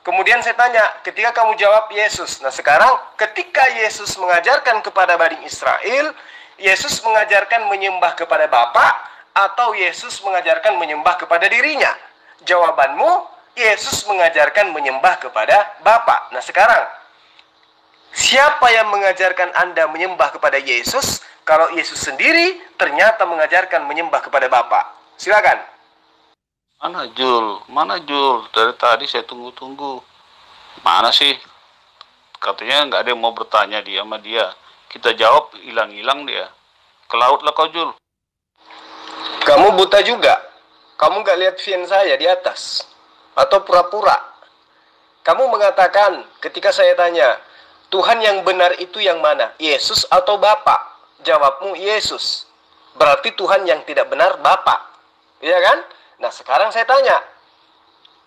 Kemudian saya tanya, ketika kamu jawab Yesus. Nah sekarang ketika Yesus mengajarkan kepada Bani Israel, Yesus mengajarkan menyembah kepada Bapa atau Yesus mengajarkan menyembah kepada dirinya? Jawabanmu, Yesus mengajarkan menyembah kepada Bapa. Nah sekarang, siapa yang mengajarkan Anda menyembah kepada Yesus kalau Yesus sendiri ternyata mengajarkan menyembah kepada Bapa? Silakan. Mana Jul? Mana Jul? Dari tadi saya tunggu-tunggu. Mana sih? Katanya nggak ada yang mau bertanya dia sama dia. Kita jawab, hilang-hilang dia. Ke laut lah kau, Jul. Kamu buta juga? Kamu nggak lihat VN saya di atas? Atau pura-pura? Kamu mengatakan ketika saya tanya, Tuhan yang benar itu yang mana? Yesus atau Bapa? Jawabmu Yesus. Berarti Tuhan yang tidak benar Bapa. Iya kan? Nah sekarang saya tanya,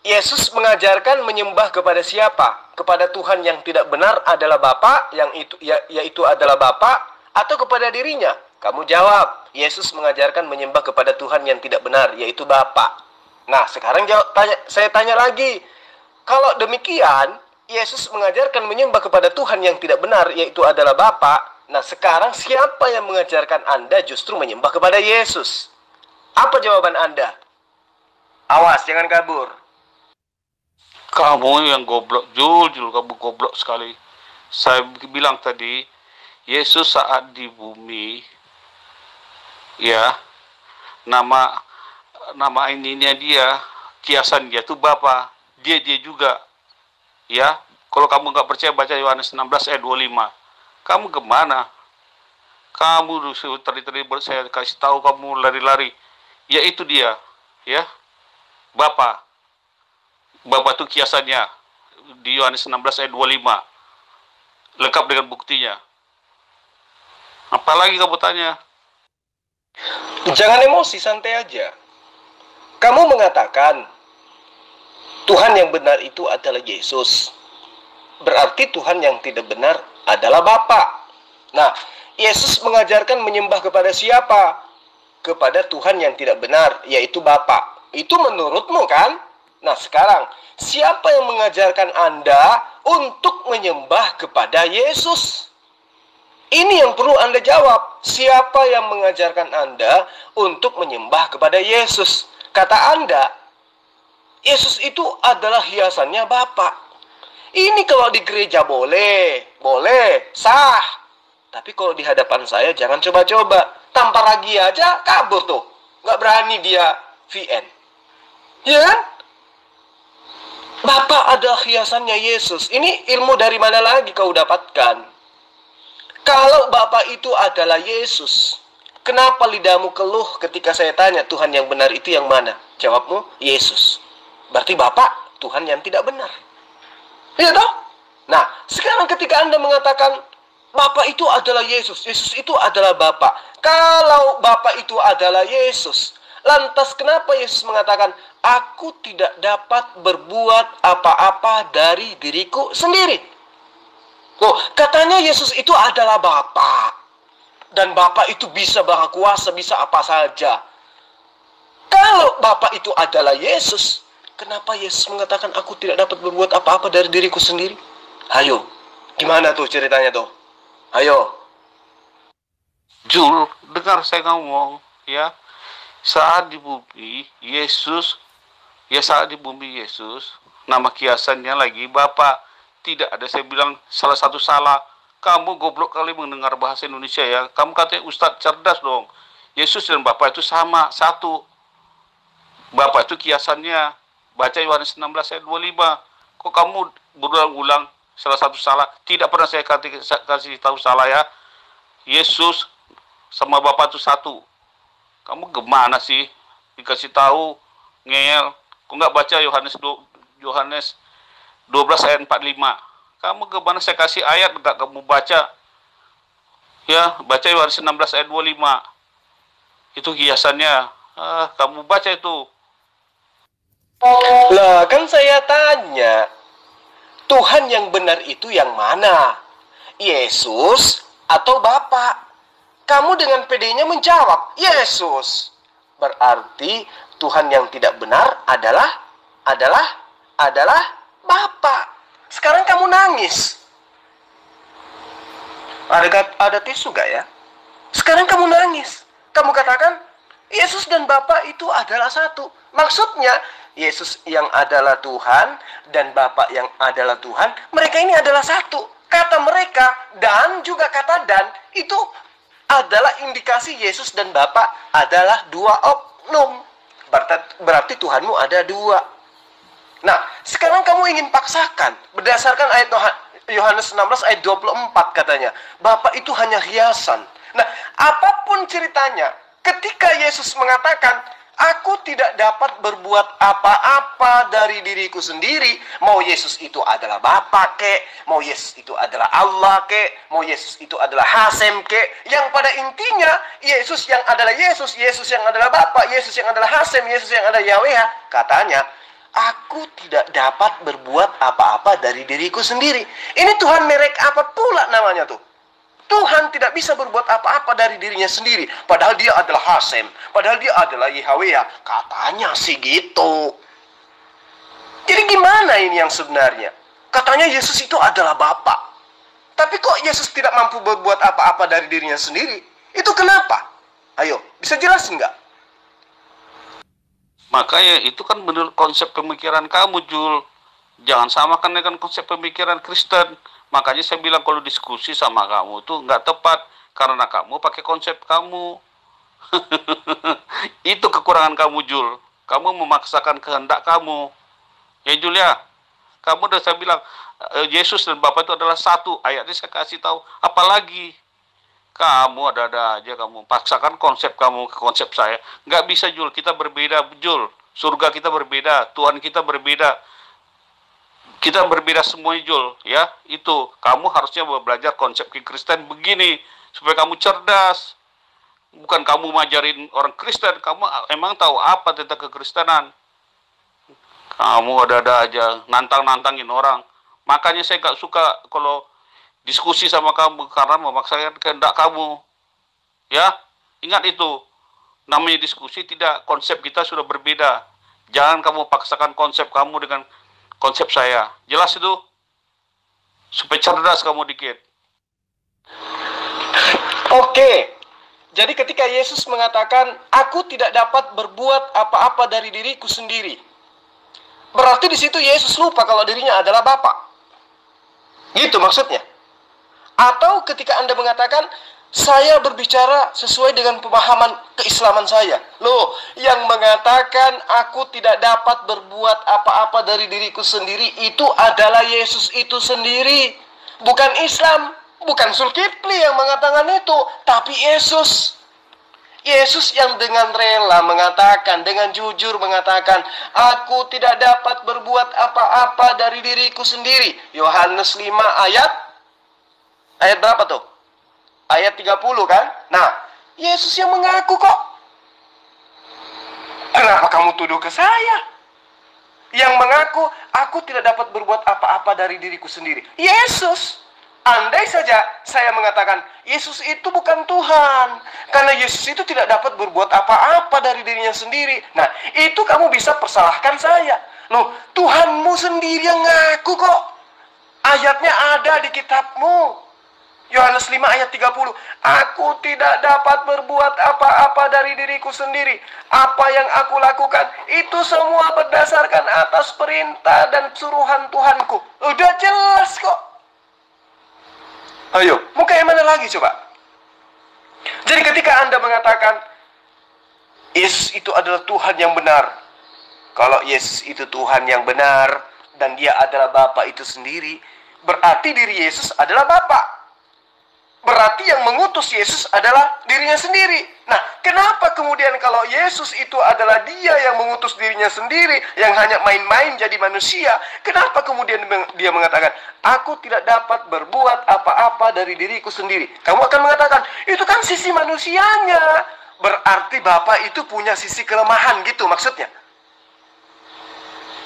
Yesus mengajarkan menyembah kepada siapa? Kepada Tuhan yang tidak benar adalah Bapa, yang itu yaitu adalah Bapa, atau kepada dirinya? Kamu jawab, Yesus mengajarkan menyembah kepada Tuhan yang tidak benar, yaitu Bapa. Nah sekarang saya tanya lagi, kalau demikian Yesus mengajarkan menyembah kepada Tuhan yang tidak benar, yaitu adalah Bapa. Nah sekarang siapa yang mengajarkan Anda justru menyembah kepada Yesus? Apa jawaban Anda? Awas, jangan kabur. Kamu yang goblok, Jul, kamu goblok sekali. Saya bilang tadi, Yesus saat di bumi, ya, nama ininya dia, kiasan dia itu Bapa, dia juga, ya. Kalau kamu nggak percaya baca Yohanes 16 ayat 25. Kamu kemana? Kamu tadi saya kasih tahu kamu lari-lari, ya itu dia, ya. Bapa itu kiasannya di Yohanes 16 ayat 25, lengkap dengan buktinya. Apalagi kamu tanya? Jangan emosi, santai aja. Kamu mengatakan Tuhan yang benar itu adalah Yesus. Berarti Tuhan yang tidak benar adalah Bapa. Nah, Yesus mengajarkan menyembah kepada siapa? Kepada Tuhan yang tidak benar, yaitu Bapa. Itu menurutmu kan? Nah, sekarang siapa yang mengajarkan Anda untuk menyembah kepada Yesus? Ini yang perlu Anda jawab. Siapa yang mengajarkan Anda untuk menyembah kepada Yesus? Kata Anda, Yesus itu adalah hiasannya Bapa. Ini kalau di gereja boleh, sah. Tapi kalau di hadapan saya jangan coba-coba. Tampar lagi aja kabur tuh. Nggak berani dia VN. Ya kan? Bapa adalah hiasannya Yesus. Ini ilmu dari mana lagi kau dapatkan? Kalau Bapa itu adalah Yesus, kenapa lidahmu keluh ketika saya tanya Tuhan yang benar itu yang mana? Jawabmu, Yesus. Berarti Bapa Tuhan yang tidak benar. Iya toh? Nah, sekarang ketika Anda mengatakan Bapa itu adalah Yesus, Yesus itu adalah Bapa. Kalau Bapa itu adalah Yesus, lantas kenapa Yesus mengatakan, aku tidak dapat berbuat apa-apa dari diriku sendiri? Oh, katanya Yesus itu adalah Bapa. Dan Bapa itu bisa maha kuasa, bisa apa saja. Kalau Bapa itu adalah Yesus, kenapa Yesus mengatakan aku tidak dapat berbuat apa-apa dari diriku sendiri? Ayo, gimana tuh ceritanya tuh? Ayo. Jul, dengar saya ngomong, ya. Saat di bumi, Yesus, nama kiasannya lagi Bapa. Tidak ada saya bilang salah satu salah. Kamu goblok kali mendengar bahasa Indonesia ya. Kamu katanya Ustadz cerdas dong. Yesus dan Bapa itu sama, satu. Bapa itu kiasannya. Baca Yohanes 16 ayat 25. Kok kamu berulang-ulang salah satu salah? Tidak pernah saya kasih tahu salah ya. Yesus sama Bapa itu satu. Kamu gimana sih? Dikasih tahu ngeyel. Kok nggak baca Yohanes 12 ayat 45? Kamu gimana saya kasih ayat nggak kamu baca? Ya, baca Yohanes 16 ayat 25. Itu hiasannya. Kamu baca itu. Lah, kan saya tanya, Tuhan yang benar itu yang mana? Yesus atau Bapa? Kamu dengan pedenya menjawab, Yesus. Berarti Tuhan yang tidak benar adalah Bapa. Sekarang kamu nangis. Ada tisu gak ya? Sekarang kamu nangis. Kamu katakan, Yesus dan Bapa itu adalah satu. Maksudnya, Yesus yang adalah Tuhan dan Bapa yang adalah Tuhan, mereka ini adalah satu. Kata mereka dan juga kata dan itu adalah indikasi Yesus dan Bapa adalah dua oknum. Berarti Tuhanmu ada dua. Nah, sekarang kamu ingin paksakan berdasarkan ayat Yohanes 16 ayat 24 katanya, Bapa itu hanya hiasan. Nah, apapun ceritanya, ketika Yesus mengatakan, aku tidak dapat berbuat apa-apa dari diriku sendiri. Mau Yesus itu adalah Bapa kek, mau Yesus itu adalah Allah kek, mau Yesus itu adalah Hasem kek. Yang pada intinya, Yesus yang adalah Yesus, Yesus yang adalah Bapa, Yesus yang adalah Hasem, Yesus yang adalah Yahweh. Katanya, aku tidak dapat berbuat apa-apa dari diriku sendiri. Ini Tuhan merek apa pula namanya tuh? Tuhan tidak bisa berbuat apa-apa dari dirinya sendiri. Padahal dia adalah Hasem. Padahal dia adalah Yahweh. Katanya sih gitu. Jadi gimana ini yang sebenarnya? Katanya Yesus itu adalah Bapa. Tapi kok Yesus tidak mampu berbuat apa-apa dari dirinya sendiri? Itu kenapa? Ayo, bisa jelasin nggak? Makanya itu kan menurut konsep pemikiran kamu, Jul. Jangan samakan dengan konsep pemikiran Kristen. Makanya saya bilang kalau diskusi sama kamu itu nggak tepat. Karena kamu pakai konsep kamu. Itu kekurangan kamu, Jul. Kamu memaksakan kehendak kamu. Ya, Jul ya. Kamu udah saya bilang, Yesus dan Bapa itu adalah satu. Ayatnya saya kasih tahu. Apalagi kamu ada-ada aja kamu. Paksakan konsep kamu ke konsep saya. Nggak bisa, Jul. Kita berbeda, Jul. Surga kita berbeda. Tuhan kita berbeda. Kita berbeda semuanya, Jul, ya. Itu kamu harusnya belajar konsep Kristen begini supaya kamu cerdas. Bukan kamu ngajarin orang Kristen, kamu emang tahu apa tentang kekristenan. Kamu ada-ada aja nantang-nantangin orang. Makanya saya nggak suka kalau diskusi sama kamu karena memaksakan kehendak kamu. Ya, ingat itu. Namanya diskusi, tidak, konsep kita sudah berbeda. Jangan kamu paksakan konsep kamu dengan konsep saya. Jelas itu? Supaya cerdas kamu dikit. Oke. Jadi ketika Yesus mengatakan, aku tidak dapat berbuat apa-apa dari diriku sendiri, berarti di situ Yesus lupa kalau dirinya adalah Bapa. Gitu maksudnya. Atau ketika Anda mengatakan, saya berbicara sesuai dengan pemahaman keislaman saya. Loh, yang mengatakan aku tidak dapat berbuat apa-apa dari diriku sendiri, itu adalah Yesus itu sendiri. Bukan Islam. Bukan Zulkifli yang mengatakan itu, tapi Yesus. Yesus yang dengan rela mengatakan, dengan jujur mengatakan, aku tidak dapat berbuat apa-apa dari diriku sendiri. Yohanes 5 ayat berapa tuh? Ayat 30 kan? Nah, Yesus yang mengaku kok. Kenapa kamu tuduh ke saya? Yang mengaku, aku tidak dapat berbuat apa-apa dari diriku sendiri. Yesus. Andai saja saya mengatakan, Yesus itu bukan Tuhan. Karena Yesus itu tidak dapat berbuat apa-apa dari dirinya sendiri. Nah, itu kamu bisa persalahkan saya. Loh, Tuhanmu sendiri yang ngaku kok. Ayatnya ada di kitabmu. Yohanes 5 ayat 30. Aku tidak dapat berbuat apa-apa dari diriku sendiri. Apa yang aku lakukan, itu semua berdasarkan atas perintah dan suruhan Tuhanku. Udah jelas kok. Ayo, mau kayak mana lagi coba? Jadi ketika Anda mengatakan Yesus itu adalah Tuhan yang benar, kalau Yesus itu Tuhan yang benar dan dia adalah Bapa itu sendiri, berarti diri Yesus adalah Bapa. Berarti yang mengutus Yesus adalah dirinya sendiri. Nah, kenapa kemudian kalau Yesus itu adalah dia yang mengutus dirinya sendiri, yang hanya main-main jadi manusia, kenapa kemudian dia mengatakan, aku tidak dapat berbuat apa-apa dari diriku sendiri? Kamu akan mengatakan, itu kan sisi manusianya. Berarti Bapa itu punya sisi kelemahan gitu maksudnya.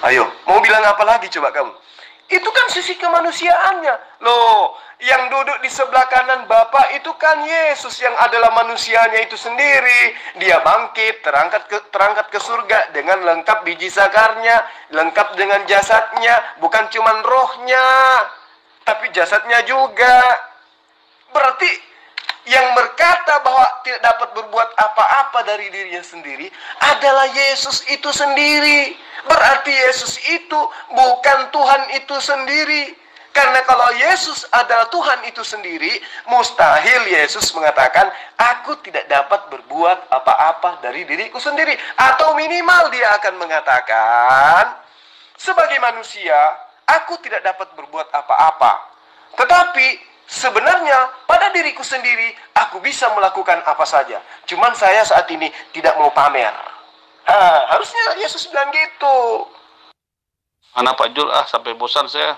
Ayo, mau bilang apa lagi coba kamu? Itu kan sisi kemanusiaannya. Loh, yang duduk di sebelah kanan Bapa itu kan Yesus yang adalah manusianya itu sendiri. Dia bangkit, terangkat ke surga dengan lengkap biji sakarnya, lengkap dengan jasadnya, bukan cuman rohnya, tapi jasadnya juga. Berarti yang berkata bahwa tidak dapat berbuat apa-apa dari dirinya sendiri adalah Yesus itu sendiri. Berarti Yesus itu bukan Tuhan itu sendiri. Karena kalau Yesus adalah Tuhan itu sendiri, mustahil Yesus mengatakan, aku tidak dapat berbuat apa-apa dari diriku sendiri. Atau minimal dia akan mengatakan, sebagai manusia, aku tidak dapat berbuat apa-apa. Tetapi sebenarnya pada diriku sendiri, aku bisa melakukan apa saja. Cuman saya saat ini tidak mau pamer. Harusnya Yesus bilang gitu. Mana Pak Jul, sampai bosan saya.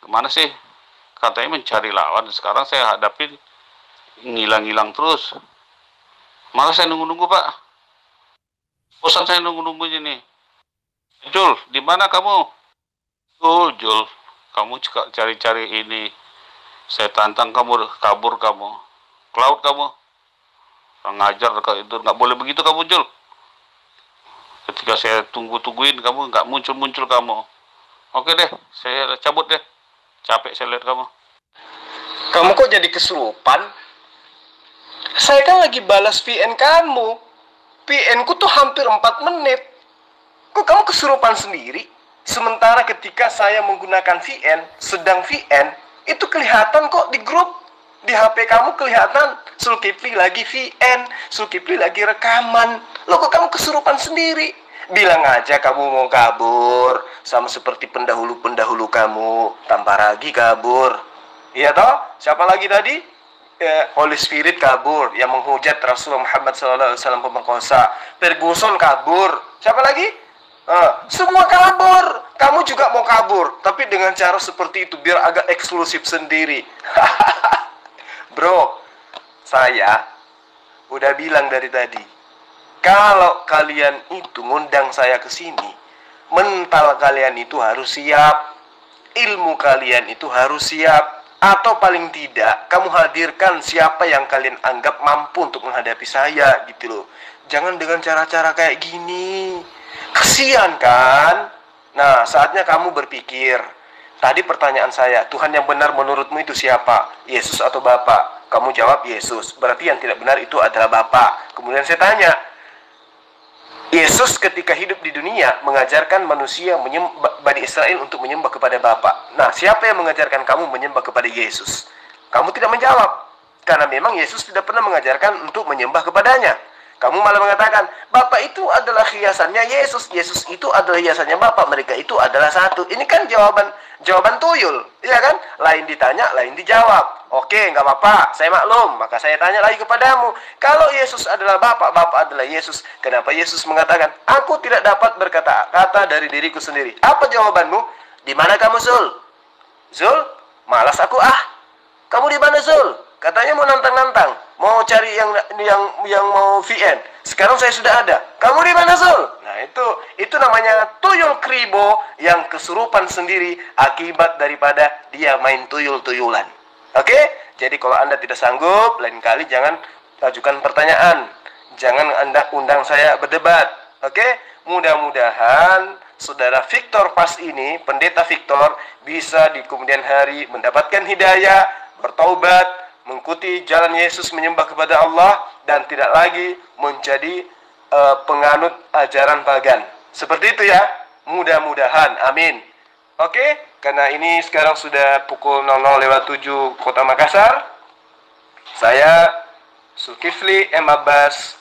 Kemana sih? Katanya mencari lawan. Sekarang saya hadapin ngilang-ngilang terus. Malah saya nunggu-nunggu Pak. Bosan saya nunggu-nunggu ini. Jul, di mana kamu? Oh Jul, kamu cari-cari ini. Saya tantang kamu, kabur kamu. Ke laut kamu. Ngajar itu, nggak boleh begitu kamu Jul. Ketika saya tungguin kamu nggak muncul kamu. Oke deh, saya cabut deh. Capek saya lihat kamu. Kamu kok jadi kesurupan? Saya kan lagi balas VN kamu. VN ku tuh hampir 4 menit. Kok kamu kesurupan sendiri? Sementara ketika saya menggunakan VN, sedang VN, itu kelihatan kok di grup. Di HP kamu kelihatan Zulkifli lagi VN, Zulkifli lagi rekaman. Loh kok kamu kesurupan sendiri? Bilang aja kamu mau kabur, sama seperti pendahulu-pendahulu kamu, tambah lagi kabur. Iya toh? Siapa lagi tadi? Holy Spirit kabur, yang menghujat Rasulullah Muhammad SAW pemerkosa. Ferguson kabur. Siapa lagi? Semua kabur. Kamu juga mau kabur, tapi dengan cara seperti itu, biar agak eksklusif sendiri. Bro, saya udah bilang dari tadi, kalau kalian itu ngundang saya ke sini, mental kalian itu harus siap, ilmu kalian itu harus siap. Atau paling tidak kamu hadirkan siapa yang kalian anggap mampu untuk menghadapi saya gitu loh. Jangan dengan cara-cara kayak gini. Kasihan kan? Nah, saatnya kamu berpikir. Tadi pertanyaan saya, Tuhan yang benar menurutmu itu siapa? Yesus atau Bapa? Kamu jawab Yesus. Berarti yang tidak benar itu adalah Bapa. Kemudian saya tanya, Yesus ketika hidup di dunia mengajarkan manusia Bani Israel untuk menyembah kepada Bapa. Nah, siapa yang mengajarkan kamu menyembah kepada Yesus? Kamu tidak menjawab. Karena memang Yesus tidak pernah mengajarkan untuk menyembah kepadanya. Kamu malah mengatakan, Bapa itu adalah hiasannya Yesus. Yesus itu adalah hiasannya Bapa. Mereka itu adalah satu. Ini kan jawaban tuyul. Iya kan? Lain ditanya, lain dijawab. Oke, nggak apa-apa. Saya maklum. Maka saya tanya lagi kepadamu. Kalau Yesus adalah Bapa, Bapa adalah Yesus. Kenapa Yesus mengatakan, aku tidak dapat berkata-kata dari diriku sendiri? Apa jawabanmu? Di mana kamu, Zul? Zul? Malas aku Kamu di mana, Zul? Katanya mau nantang-nantang, mau cari yang mau VN. Sekarang saya sudah ada. Kamu di mana, Zul? Nah, itu namanya tuyul kribo yang kesurupan sendiri akibat daripada dia main tuyul-tuyulan. Oke? Jadi kalau Anda tidak sanggup, lain kali jangan ajukan pertanyaan. Jangan Anda undang saya berdebat. Oke? Mudah-mudahan Saudara Victor Pas ini, Pendeta Victor, bisa di kemudian hari mendapatkan hidayah, bertaubat, mengikuti jalan Yesus menyembah kepada Allah, dan tidak lagi menjadi penganut ajaran pagan. Seperti itu ya, mudah-mudahan, amin. Oke, karena ini sekarang sudah pukul 00:07 Kota Makassar. Saya Zulkifli M. Abbas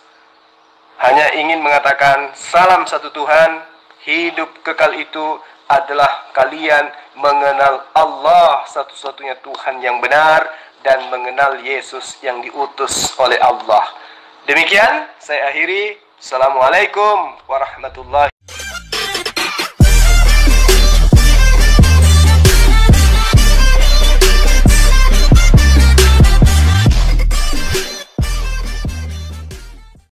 hanya ingin mengatakan salam satu Tuhan. Hidup kekal itu adalah kalian mengenal Allah satu-satunya Tuhan yang benar dan mengenal Yesus yang diutus oleh Allah. Demikian saya akhiri. Assalamualaikum warahmatullahi